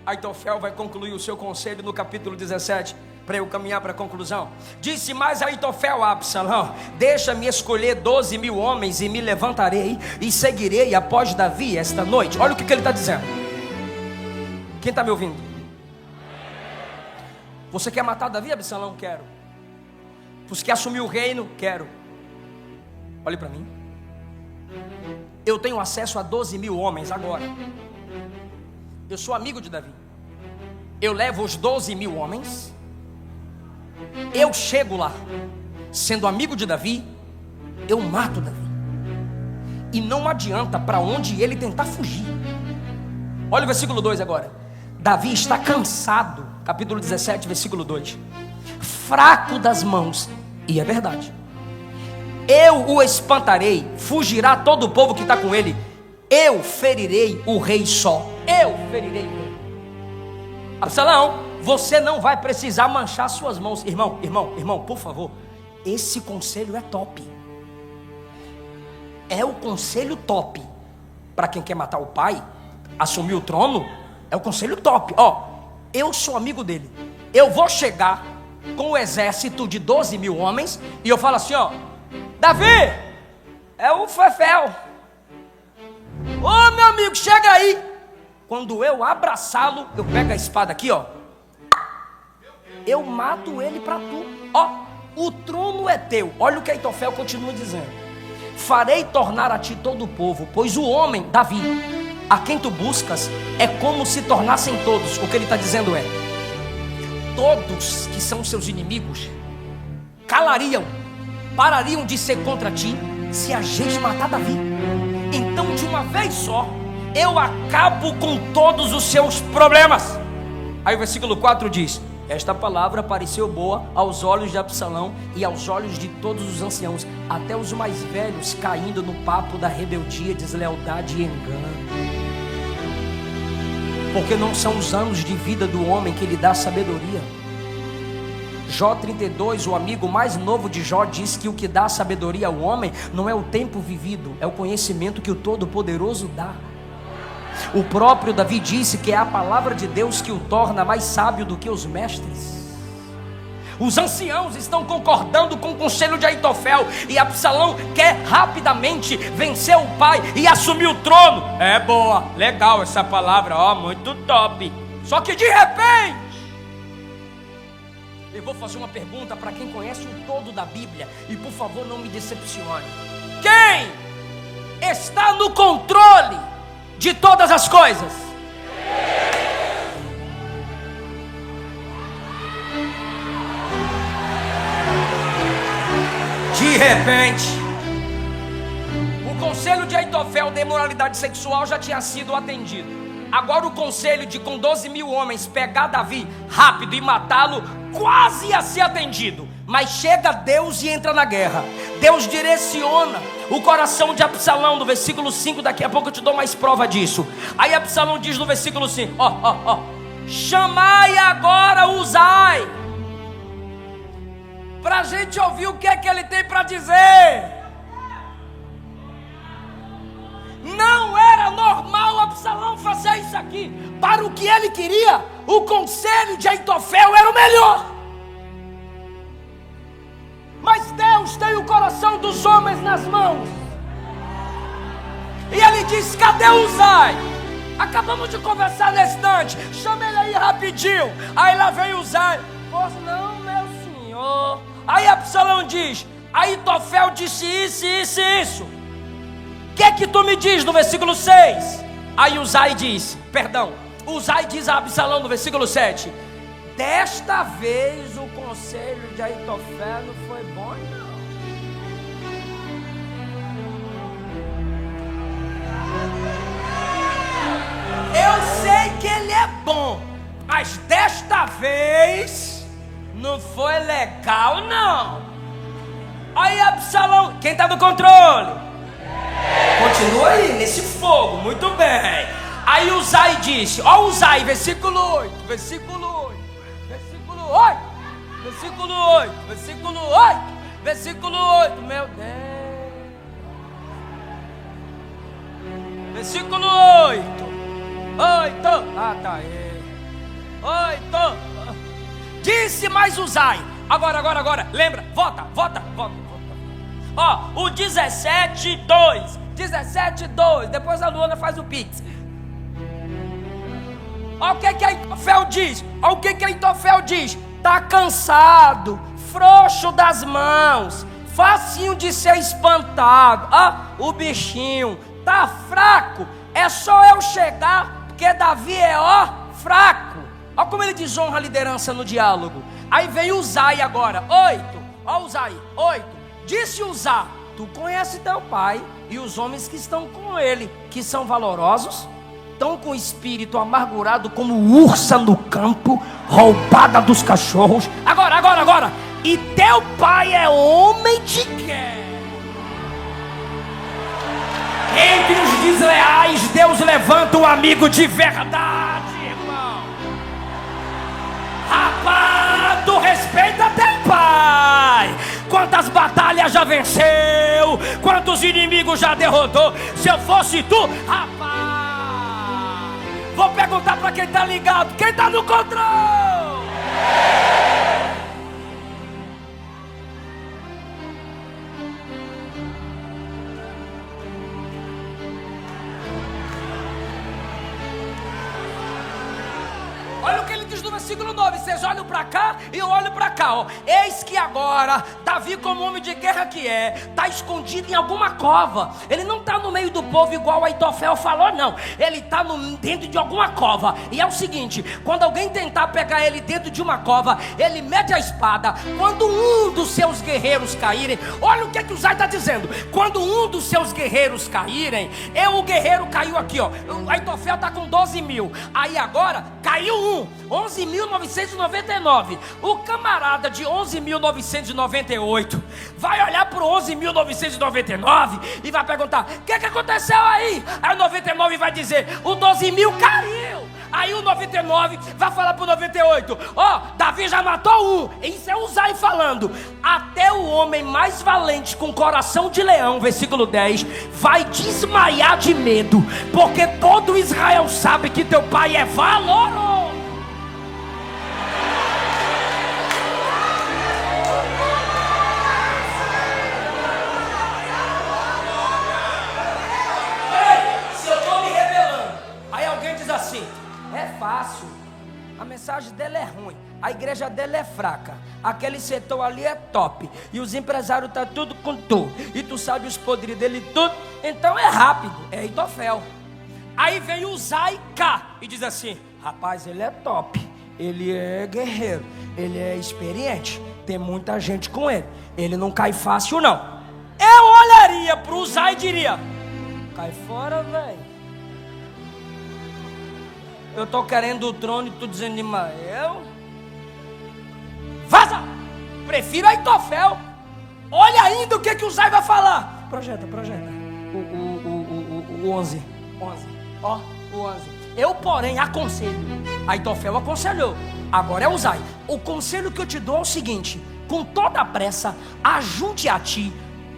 Aitofel vai concluir o seu conselho no capítulo 17, para eu caminhar para a conclusão. Disse mais Aitofel a Absalão: deixa-me escolher 12.000 homens e me levantarei e seguirei após Davi esta noite. Olha o que ele está dizendo. Quem está me ouvindo? Você quer matar Davi, Absalão? Quero. Você quer assumir o reino? Quero. Olhe para mim. Eu tenho acesso a 12.000 homens agora. Eu sou amigo de Davi. Eu levo os 12.000 homens. Eu chego lá. Sendo amigo de Davi, eu mato Davi. E não adianta para onde ele tentar fugir. Olha o versículo 2 agora. Davi está cansado. Capítulo 17, versículo 2. Fraco das mãos. E é verdade. Eu o espantarei. Fugirá todo o povo que está com ele. Eu ferirei o rei só. Eu ferirei o rei. Absalão, você não vai precisar manchar suas mãos. Irmão, por favor. Esse conselho é top. É o conselho top. Para quem quer matar o pai, assumir o trono, é o conselho top. Eu sou amigo dele. Eu vou chegar com o exército de 12.000 homens e eu falo assim, Davi, é o Fefel. Ô meu amigo, chega aí. Quando eu abraçá-lo, eu pego a espada aqui, eu mato ele para tu. O trono é teu. Olha o que Aitofel continua dizendo: farei tornar a ti todo o povo, pois o homem, Davi, a quem tu buscas, é como se tornassem todos. O que ele está dizendo é: todos que são seus inimigos calariam, parariam de ser contra ti, se a gente matar Davi. Então de uma vez só eu acabo com todos os seus problemas. Aí o versículo 4 diz: Esta palavra pareceu boa aos olhos de Absalão e aos olhos de todos os anciãos, até os mais velhos, caindo no papo da rebeldia, deslealdade e engano. Porque não são os anos de vida do homem que lhe dá sabedoria. Jó 32, o amigo mais novo de Jó, diz que o que dá sabedoria ao homem não é o tempo vivido, é o conhecimento que o Todo-Poderoso dá. O próprio Davi disse que é a palavra de Deus que o torna mais sábio do que os mestres. Os anciãos estão concordando com o conselho de Aitofel, e Absalão quer rapidamente vencer o pai e assumir o trono. É boa, legal essa palavra, ó, muito top. Só que de repente, eu vou fazer uma pergunta para quem conhece o todo da Bíblia, e por favor não me decepcione. Quem está no controle de todas as coisas? De repente, o conselho de Aitofel de imoralidade sexual já tinha sido atendido. Agora o conselho de com 12 mil homens pegar Davi rápido e matá-lo quase ia ser atendido. Mas chega Deus e entra na guerra. Deus direciona o coração de Absalão no versículo 5. Daqui a pouco eu te dou mais prova disso. Aí Absalão diz no versículo 5: chamai agora Uzai, para a gente ouvir o que é que ele tem para dizer. Não era normal Absalão fazer isso aqui. Para o que ele queria, o conselho de Aitofel era o melhor. Mas Deus tem o coração dos homens nas mãos. E ele diz: cadê Uzai? Acabamos de conversar nesse instante. Chama ele aí rapidinho. Aí lá vem Uzai. Pois não, meu senhor. Aí Absalão diz: Aitofel disse isso, isso e isso. O que é que tu me diz no versículo 6? Aí Uzai diz a Absalão no versículo 7: desta vez o conselho de Aitofel não foi bom, não. Eu sei que ele é bom, mas desta vez não foi legal, não. Aí Absalão, quem está no controle? Continua aí, nesse fogo, muito bem. Aí Uzai disse, ó Uzai, versículo 8, versículo 8, versículo 8, versículo 8, versículo 8, versículo 8, meu Deus. Versículo 8, 8, tá aí, 8. Disse mais Uzai, agora, lembra, vota. Ó, o 17:2, depois a Luana faz o pix. Ó o que Aitofel diz, tá cansado, frouxo das mãos, facinho de ser espantado. Ó, o bichinho tá fraco, é só eu chegar, porque Davi é fraco. Ó como ele desonra a liderança no diálogo. Aí vem Uzai agora, 8, ó Uzai, 8. Disse Uzá: tu conhece teu pai e os homens que estão com ele, que são valorosos, estão com o espírito amargurado como ursa no campo, roubada dos cachorros. Agora, e teu pai é homem de guerra. Entre os desleais, Deus levanta um amigo de verdade, irmão. Rapaz, tu respeita teu pai. Quantas batalhas já venceu, quantos inimigos já derrotou. Se eu fosse tu, rapaz, vou perguntar para quem tá ligado, quem tá no controle. Olha o que ele diz no versículo 9. Vocês olham para cá e eu olho para cá, ó. Eis que agora Davi, como homem de guerra que é, está escondido em alguma cova. Ele não está no meio do povo igual Aitofel falou, não. Ele está dentro de alguma cova. E é o seguinte, quando alguém tentar pegar ele dentro de uma cova, ele mete a espada. Quando um dos seus guerreiros caírem, olha o que Uzai está dizendo. Quando um dos seus guerreiros caírem, o guerreiro caiu aqui, ó. Aitofel está com 12 mil. Aí agora caiu 11 11.999. O camarada de 11.998 vai olhar para o 11.999 e vai perguntar: o que aconteceu aí? Aí o 99 vai dizer: o 12.000 caiu. Aí o 99 vai falar pro 98: ó, Davi já matou um. Isso é Uzai falando. Até o homem mais valente com coração de leão, versículo 10, vai desmaiar de medo, porque todo Israel sabe que teu pai é valoroso. Se eu estou me rebelando, aí alguém diz assim: é fácil, a mensagem dela é ruim, a igreja dela é fraca, aquele setor ali é top, e os empresários tá tudo com tu, e tu sabe os podres dele tudo, então é rápido, é Aitofel. Aí vem o Uzai cá e diz assim: rapaz, ele é top, ele é guerreiro, ele é experiente, tem muita gente com ele, ele não cai fácil não. Eu olharia pro Uzai e diria: cai fora, velho. Eu tô querendo o trono e tu dizendo: Ismael, vaza! Prefiro Aitofel. Olha ainda o que o Uzai vai falar. Projeta. O 11. Ó, o 11. Eu, porém, aconselho. Aitofel aconselhou. Agora é o Uzai. O conselho que eu te dou é o seguinte: com toda a pressa, ajunte a ti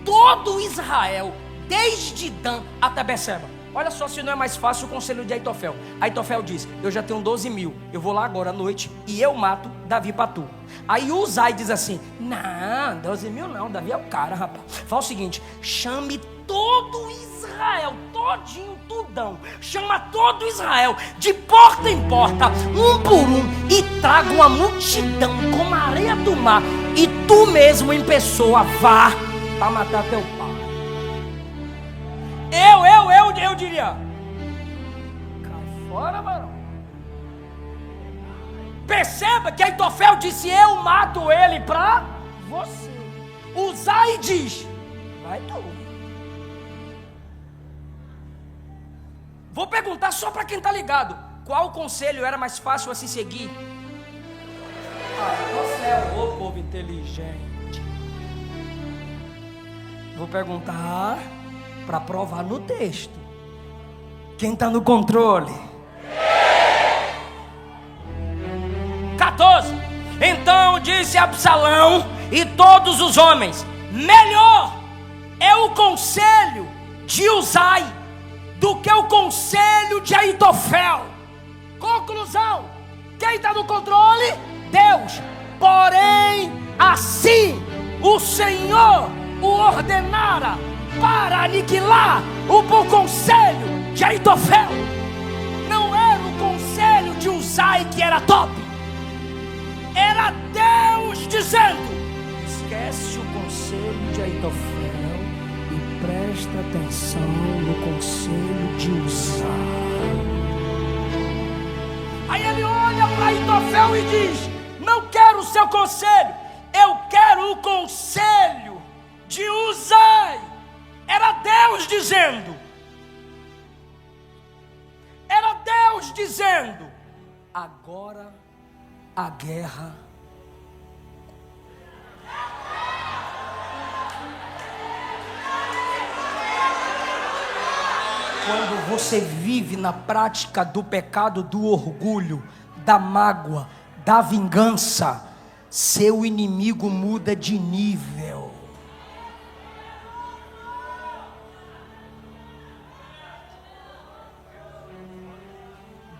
todo Israel, desde Dan até Beceba. Olha só se não é mais fácil o conselho de Aitofel. Aitofel diz: eu já tenho 12.000, eu vou lá agora à noite e eu mato Davi para tu. Aí o Uzai diz assim: não, 12.000 não, Davi é o cara, rapaz. Fala o seguinte: chame todo Israel, todinho, tudão. Chama todo Israel, de porta em porta, um por um, e traga uma multidão como a areia do mar, e tu mesmo em pessoa vá para matar teu pai. Eu diria: cai fora, varão. Perceba que Aitofel disse: eu mato ele pra você. Uzai diz: vai tu. Vou perguntar só para quem tá ligado: qual conselho era mais fácil a se seguir? Você é o povo inteligente. Vou perguntar para provar no texto. Quem está no controle? 14. Então disse Absalão e todos os homens: melhor é o conselho de Uzai do que o conselho de Aitofel. Conclusão: quem está no controle? Deus. Porém, assim o Senhor o ordenara para aniquilar o bom conselho de Aitofel. Não era o conselho de Uzai que era top, era Deus dizendo: esquece o conselho de Aitofel e presta atenção no conselho de Uzai. Aí ele olha para Aitofel e diz: não quero o seu conselho, eu quero o conselho de Uzai. Era Deus dizendo. Era Deus dizendo: agora a guerra. Quando você vive na prática do pecado, do orgulho, da mágoa, da vingança, seu inimigo muda de nível.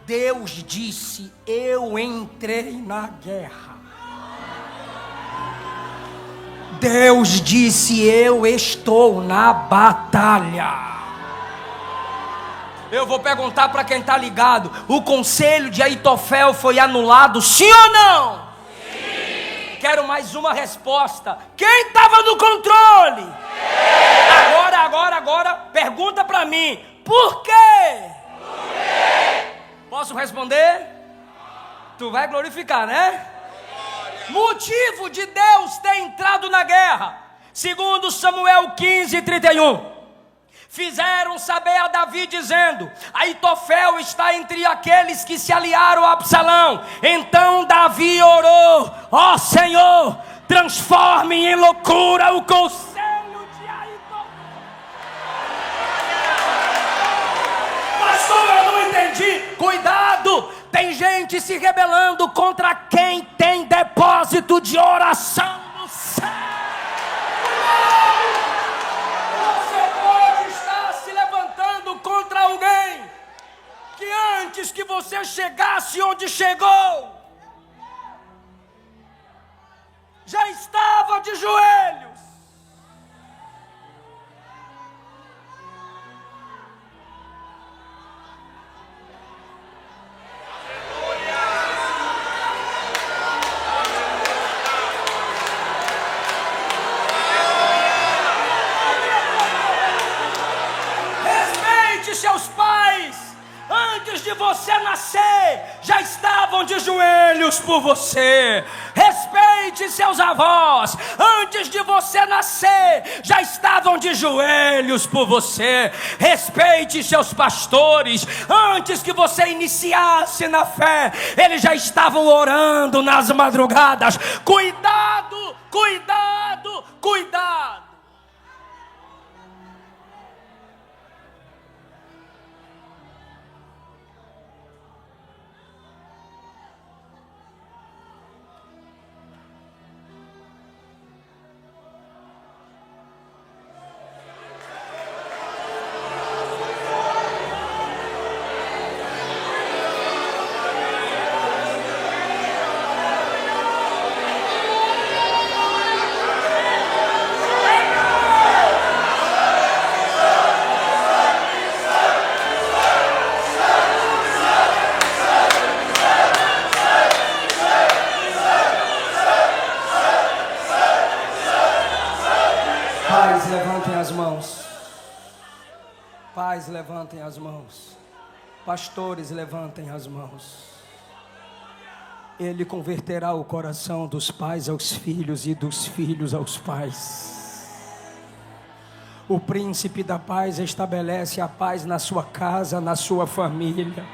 Deus disse: eu entrei na guerra. Deus disse: eu estou na batalha. Eu vou perguntar para quem está ligado: o conselho de Aitofel foi anulado, sim ou não? Sim. Quero mais uma resposta. Quem estava no controle? Sim. Agora, pergunta para mim: por quê? Por quê? Posso responder? Tu vai glorificar, né? Motivo de Deus ter entrado na guerra, segundo Samuel 15:31. fizeram saber a Davi, dizendo: Aitofel está entre aqueles que se aliaram a Absalão. Então Davi orou: ó Senhor, transforme em loucura o conselho de Aitofel. Pastor, eu não entendi. Cuidado, tem gente se rebelando contra quem tem depósito de oração no céu. Contra alguém que antes que você chegasse onde chegou, já estava de joelhos. Seus pais, antes de você nascer, já estavam de joelhos por você. Respeite seus avós, antes de você nascer, já estavam de joelhos por você. Respeite seus pastores, antes que você iniciasse na fé, eles já estavam orando nas madrugadas. Cuidado, cuidado, cuidado. Pais, levantem as mãos. Pais, levantem as mãos. Pastores, levantem as mãos. Ele converterá o coração dos pais aos filhos e dos filhos aos pais. O príncipe da paz estabelece a paz na sua casa, na sua família.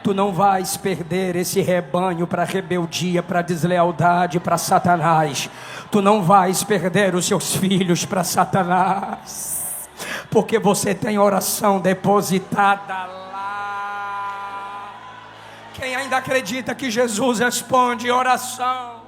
Tu não vais perder esse rebanho para rebeldia, para deslealdade, para Satanás. Tu não vais perder os seus filhos para Satanás, porque você tem oração depositada lá. Quem ainda acredita que Jesus responde oração?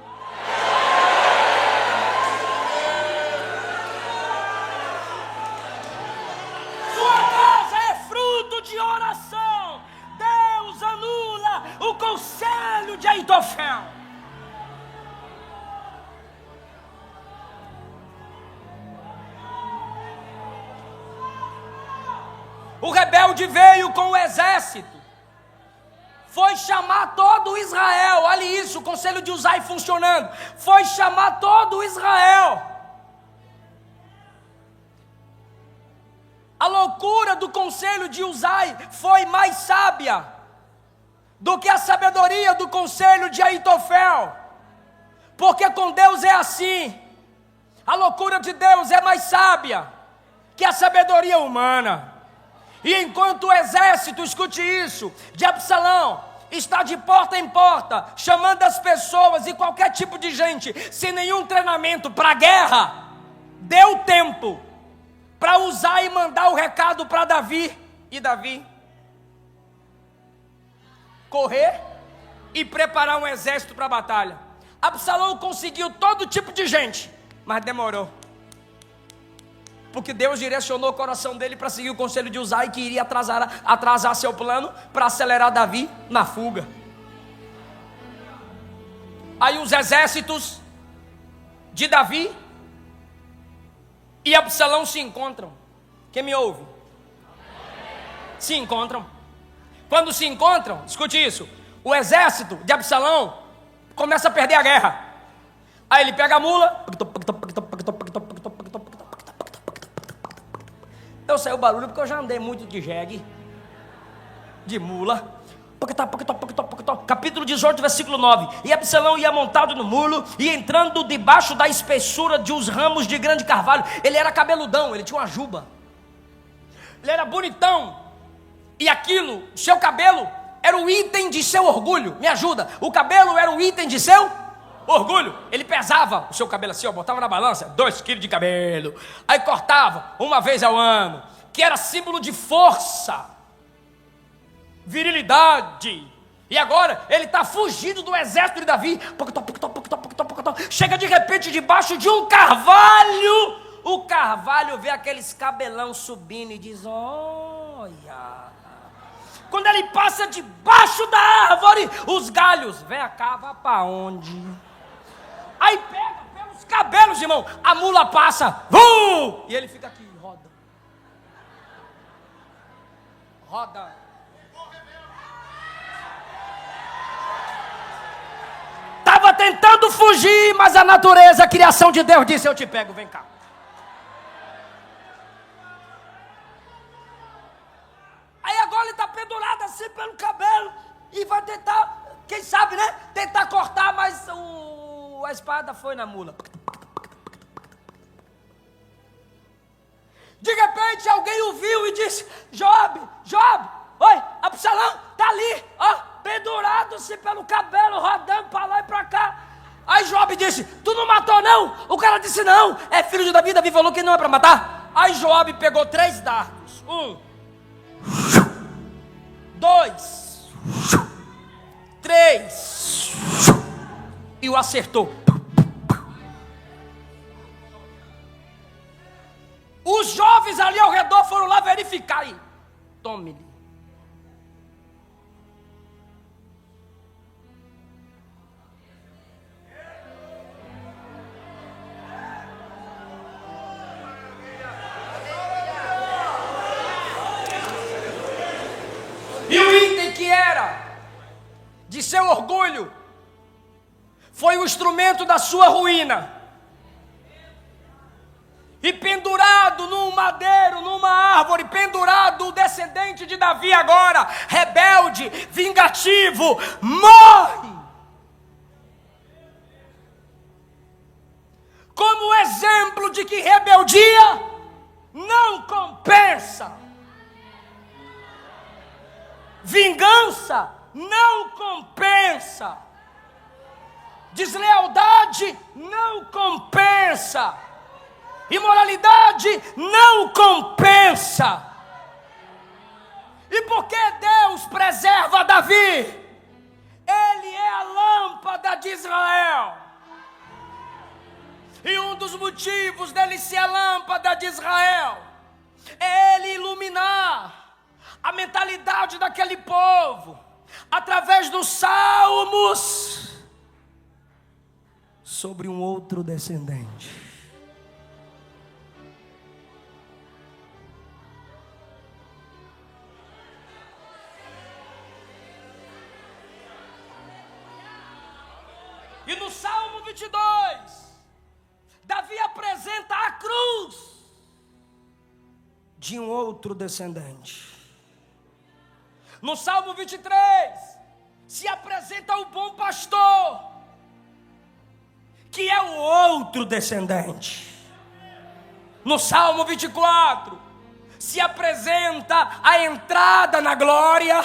Sua casa é fruto de oração. Deus anula o conselho de Aitofel. O rebelde veio com o exército, foi chamar todo Israel. Olha isso, o conselho de Uzai funcionando. Foi chamar todo Israel. A loucura do conselho de Uzai foi mais sábia do que a sabedoria do conselho de Aitofel, porque com Deus é assim. A loucura de Deus é mais sábia que a sabedoria humana. E enquanto o exército, escute isso, de Absalão está de porta em porta, chamando as pessoas e qualquer tipo de gente, sem nenhum treinamento para a guerra, deu tempo para usar e mandar o recado para Davi. E Davi correr e preparar um exército para a batalha. Absalão conseguiu todo tipo de gente, mas demorou. Porque Deus direcionou o coração dele para seguir o conselho de Uzai, que iria atrasar seu plano para acelerar Davi na fuga. Aí os exércitos de Davi e Absalão se encontram. Quem me ouve? Se encontram. Quando se encontram, escute isso, o exército de Absalão começa a perder a guerra. Aí ele pega a mula. Eu sei o barulho porque eu já andei muito de jegue, de mula. Capítulo 18, versículo 9. E Absalão ia montado no mulo e entrando debaixo da espessura de uns ramos de grande carvalho. Ele era cabeludão, ele tinha uma juba. ele era bonitão. E aquilo, seu cabelo, era o item de seu orgulho. Me ajuda. O cabelo era o item de seu orgulho. Ele pesava o seu cabelo assim, ó, botava na balança, 2 quilos de cabelo. Aí cortava uma vez ao ano, que era símbolo de força, virilidade. E agora ele está fugindo do exército de Davi. Chega de repente debaixo de um carvalho. O carvalho vê aqueles cabelão subindo e diz: olha. Quando ele passa debaixo da árvore, os galhos, vem cá, vai para onde? Aí pega pelos cabelos, irmão, a mula passa, e ele fica aqui, roda. Roda. Estava tentando fugir, mas a natureza, a criação de Deus disse: eu te pego, vem cá. Aí agora ele está pendurado assim pelo cabelo e vai tentar, quem sabe, né? Tentar cortar, mas a espada foi na mula. De repente alguém o viu e disse: Joabe, oi, Absalão, tá ali, ó, pendurado-se pelo cabelo, rodando para lá e para cá. Aí Joabe disse: tu não matou não? O cara disse: não, é filho de Davi, Davi falou que não é para matar. Aí Joabe pegou 3 dardos, 2, 3, e o acertou. Os jovens ali ao redor foram lá verificar e tome-lhe. E o item que era de seu orgulho foi o instrumento da sua ruína. E pendurado num madeiro, numa árvore, pendurado o descendente de Davi agora, rebelde, vingativo, morre. Como exemplo de que rebeldia não compensa. Vingança não compensa. Deslealdade não compensa. Imoralidade não compensa. E por que Deus preserva Davi? Ele é a lâmpada de Israel. E um dos motivos dele ser a lâmpada de Israel é ele iluminar a mentalidade daquele povo através dos salmos sobre um outro descendente. E no Salmo 22, Davi apresenta a cruz de um outro descendente. No Salmo 23, se apresenta o bom pastor, que é o outro descendente. No Salmo 24, se apresenta a entrada na glória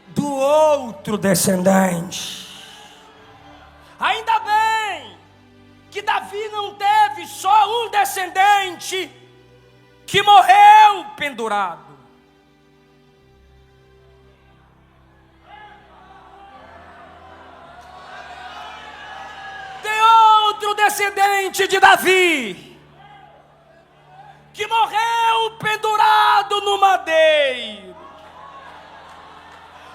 do outro descendente. Ainda bem que Davi não teve só um descendente que morreu pendurado. Tem outro descendente de Davi que morreu pendurado no madeiro.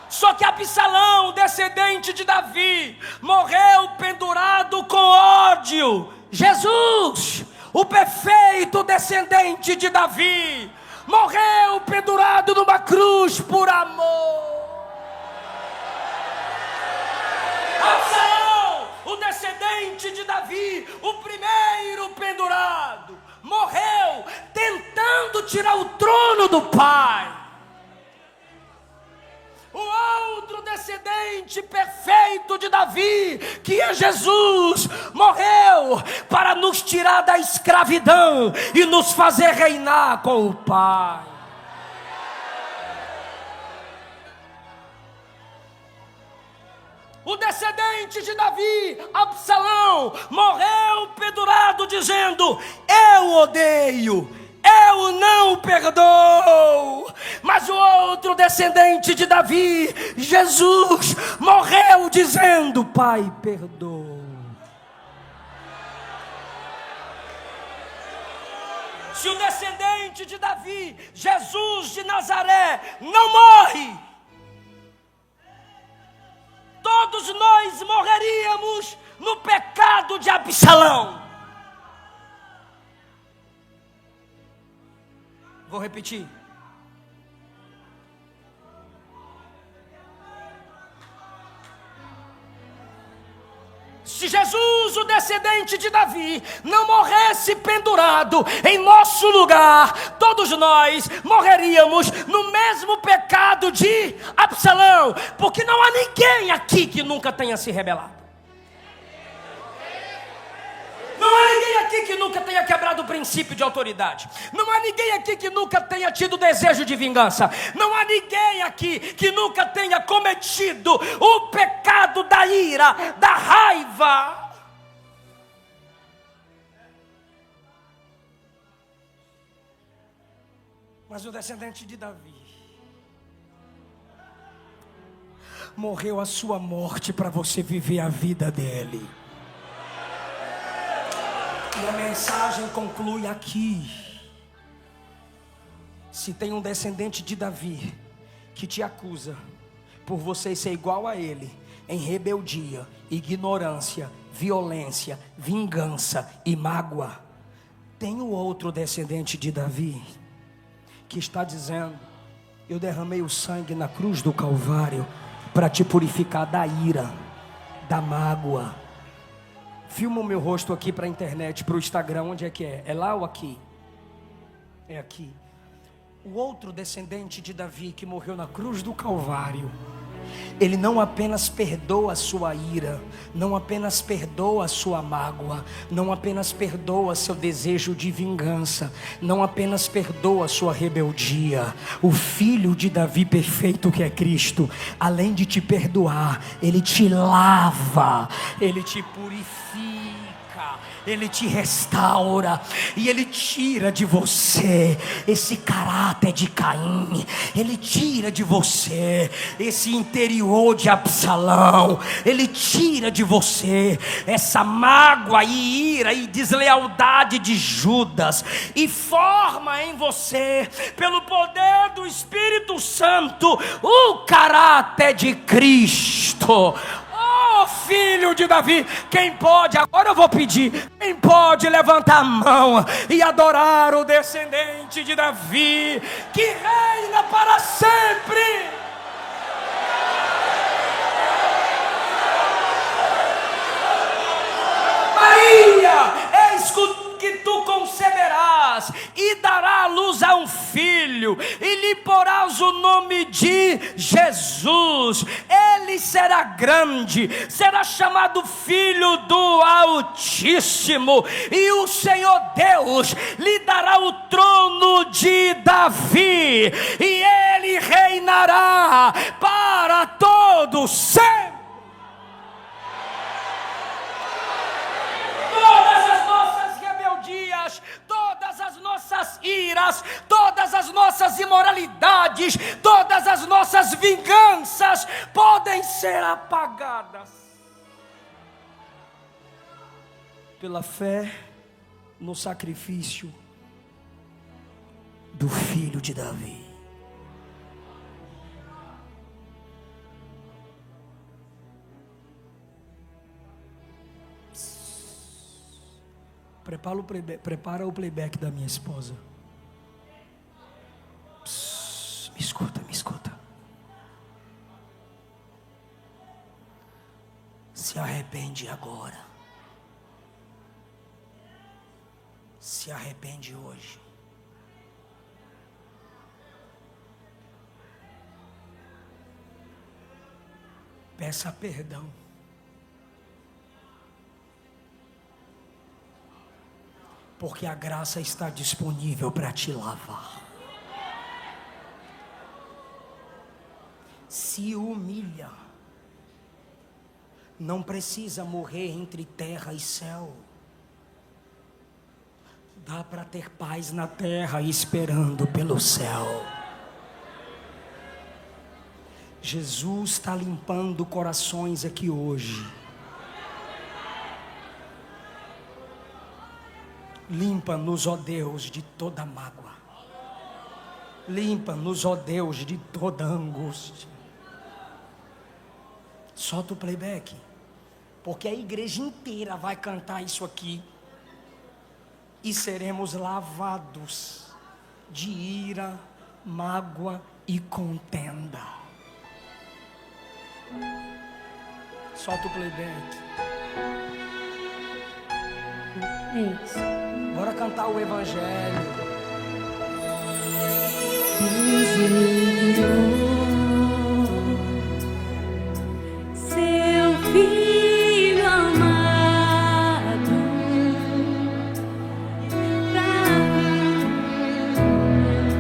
Só que Absalão, descendente de Davi, morreu pendurado com ódio. Jesus, o perfeito descendente de Davi, morreu pendurado numa cruz por amor. Absalão, o descendente de Davi, o primeiro pendurado, morreu tentando tirar o trono do pai. O outro descendente descendente perfeito de Davi, que é Jesus, morreu para nos tirar da escravidão e nos fazer reinar com o Pai. O descendente de Davi, Absalão, morreu pendurado dizendo: eu odeio, eu não perdoo. Mas o outro descendente de Davi, Jesus, morreu dizendo: Pai, perdoa. Se o descendente de Davi, Jesus de Nazaré, não morre, todos nós morreríamos no pecado de Absalão. Vou repetir. Se Jesus, o descendente de Davi, não morresse pendurado em nosso lugar, todos nós morreríamos no mesmo pecado de Absalão, porque não há ninguém aqui que nunca tenha se rebelado. Não há ninguém aqui que nunca tenha quebrado o princípio de autoridade. Não há ninguém aqui que nunca tenha tido desejo de vingança. Não há ninguém aqui que nunca tenha cometido o pecado da ira, da raiva. Mas o descendente de Davi morreu a sua morte para você viver a vida dele. E a mensagem conclui aqui. Se tem um descendente de Davi que te acusa por você ser igual a ele em rebeldia, ignorância, violência, vingança e mágoa, tem o outro descendente de Davi que está dizendo: eu derramei o sangue na cruz do Calvário para te purificar da ira, da mágoa. Filma o meu rosto aqui para a internet, para o Instagram. Onde é que é? É lá ou aqui? É aqui. O outro descendente de Davi que morreu na cruz do Calvário, ele não apenas perdoa a sua ira, não apenas perdoa a sua mágoa, não apenas perdoa seu desejo de vingança, não apenas perdoa a sua rebeldia. O filho de Davi perfeito, que é Cristo, além de te perdoar, ele te lava, ele te purifica, ele te restaura e ele tira de você esse caráter de Caim. Ele tira de você esse interior de Absalão. Ele tira de você essa mágoa e ira e deslealdade de Judas e forma em você, pelo poder do Espírito Santo, o caráter de Cristo. Oh, filho de Davi, quem pode, agora eu vou pedir, quem pode levantar a mão e adorar o descendente de Davi, que reina para sempre? Maria, eis que tu conceberás e dará à luz a um filho, e lhe porás o nome de Jesus. Ele será grande, será chamado Filho do Altíssimo, e o Senhor Deus lhe dará o trono de Davi, e ele reinará para todo sempre. Todas as nossas rebeldias, todas as nossas iras, todas as nossas imoralidades, todas as nossas vinganças podem ser apagadas pela fé no sacrifício do filho de Davi. Prepara o playback da minha esposa. Me escuta, me escuta. Se arrepende agora. Se arrepende hoje. Peça perdão. Porque a graça está disponível para te lavar. Se humilha. Não precisa morrer entre terra e céu. Dá para ter paz na terra esperando pelo céu. Jesus está limpando corações aqui hoje. Limpa-nos, ó Deus, de toda mágoa. Limpa-nos, ó Deus, de toda angústia. Solta o playback, porque a igreja inteira vai cantar isso aqui. E seremos lavados de ira, mágoa e contenda. Solta o playback. É isso. Bora cantar o evangelho. Seu filho amado,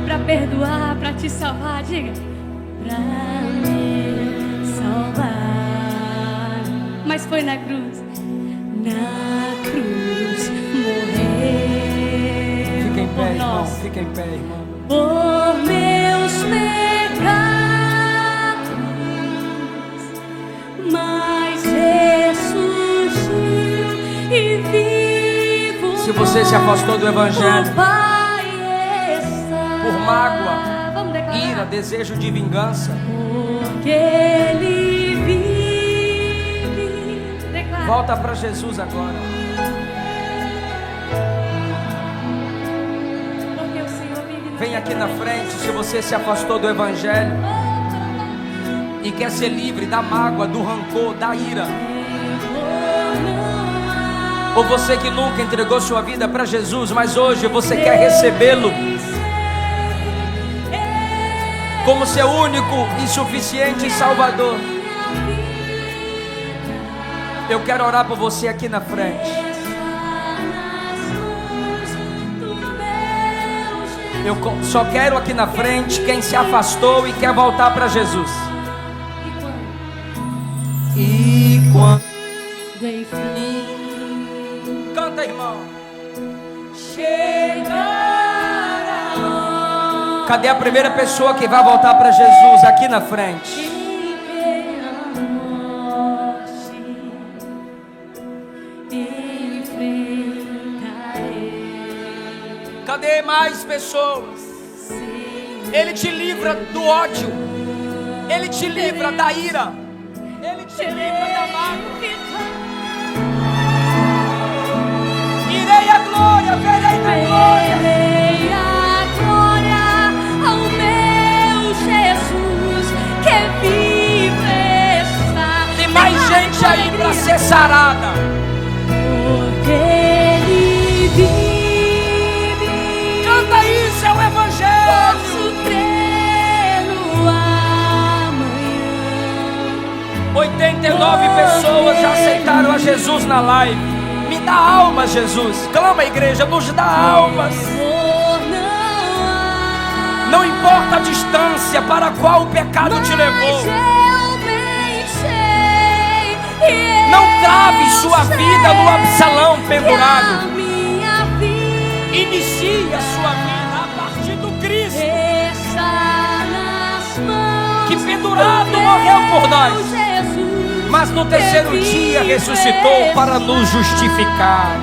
pra perdoar, pra te salvar, diga, pra me salvar. Mas foi na cruz morreu. Fica em pé, por irmão. nós. Fica em pé, irmão. Por meus pecados, mas ressurgiu e vivo. Se você se afastou do evangelho o Pai está. por mágoa, Vamos declarar. ira, desejo de vingança, Porque Ele vive. Declara. volta para Jesus agora. Porque o Senhor vive na Vem aqui na frente se você se afastou do evangelho e quer ser livre da mágoa, do rancor, da ira. Ou você que nunca entregou sua vida para Jesus, mas hoje você quer recebê-lo como seu único e suficiente Salvador. Eu quero orar por você aqui na frente. Eu só quero aqui na frente quem se afastou e quer voltar para Jesus. E quando canta, irmão. Cadê a primeira pessoa que vai voltar para Jesus aqui na frente? Cadê mais pessoas? Ele te livra do ódio. Ele te livra da ira. Ele te livra da mágoa. Irei à glória, verei na glória. Verei a glória ao meu Jesus que vive está. Tem mais gente aí para ser sarada. Porque Ele vive. Canta isso, é o evangelho. Posso crer no amanhã. 89 pessoas já aceitaram a Jesus na live. Me dá almas, Jesus. Clama, igreja, nos dá almas. Não importa a distância para a qual o pecado te levou. Não trave sua vida no Absalão pendurado. Inicie a sua vida a partir do Cristo que pendurado morreu por nós, mas no terceiro dia ressuscitou para nos justificar.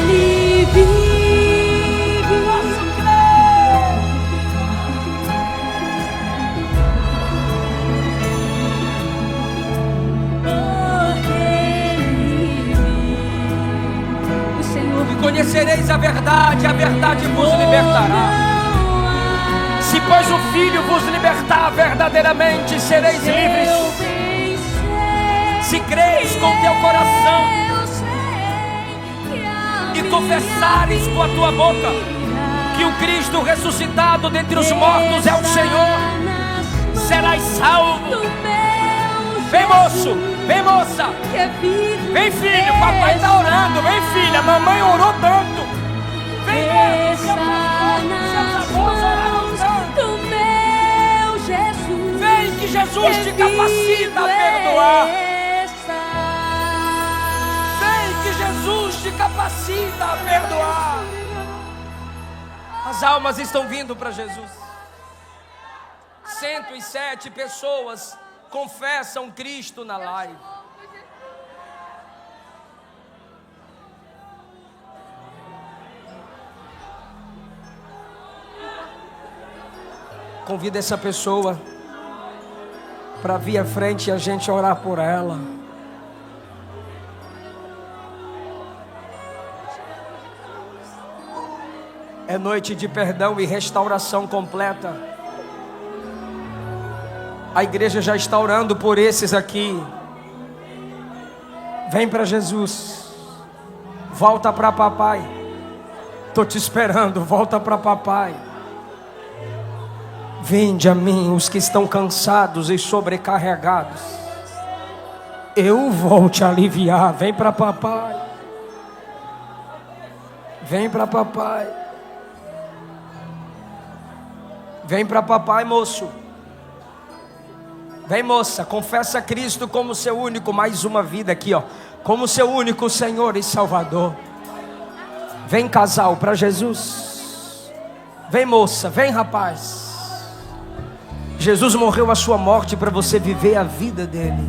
Ele vive. O Senhor E conhecereis a verdade vos libertará. Se pois o Filho vos libertar, verdadeiramente sereis livres. Se creres com teu coração e confessares com a tua boca que o Cristo ressuscitado dentre os mortos é o Senhor, serás salvo. do meu Vem, moço, vem, moça. que é vivo. Vem, filho, papai está orando. Vem, filha, mamãe orou tanto. Vem, mesmo, Está nas mãos do meu Jesus. vem que Jesus te capacita a perdoar. Vem que Jesus te capacita a perdoar. As almas estão vindo para Jesus. 107 pessoas confessam Cristo na live. Convida essa pessoa para vir à frente e a gente orar por ela. É noite de perdão e restauração completa. A igreja já está orando por esses aqui. Vem para Jesus. Volta para papai. Estou te esperando, volta para papai. Vinde a mim os que estão cansados e sobrecarregados. Eu vou te aliviar. Vem para papai. Vem para papai. Vem para papai, moço. Vem, moça, confessa a Cristo como seu único, mais uma vida aqui, ó, como seu único Senhor e Salvador. Vem, casal, para Jesus. Vem, moça, vem, rapaz. Jesus morreu a sua morte para você viver a vida dele.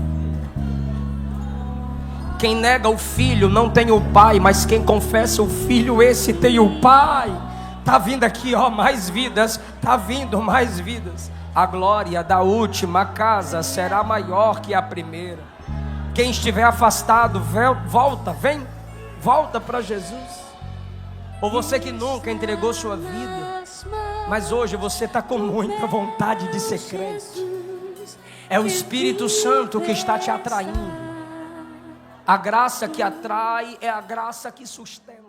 Quem nega o filho não tem o pai, mas quem confessa o filho, esse tem o pai. Tá vindo aqui, ó, mais vidas, tá vindo mais vidas. A glória da última casa será maior que a primeira. Quem estiver afastado, volta, vem, volta para Jesus. Ou você que nunca entregou sua vida, mas hoje você está com muita vontade de ser crente. É o Espírito Santo que está te atraindo. A graça que atrai é a graça que sustenta.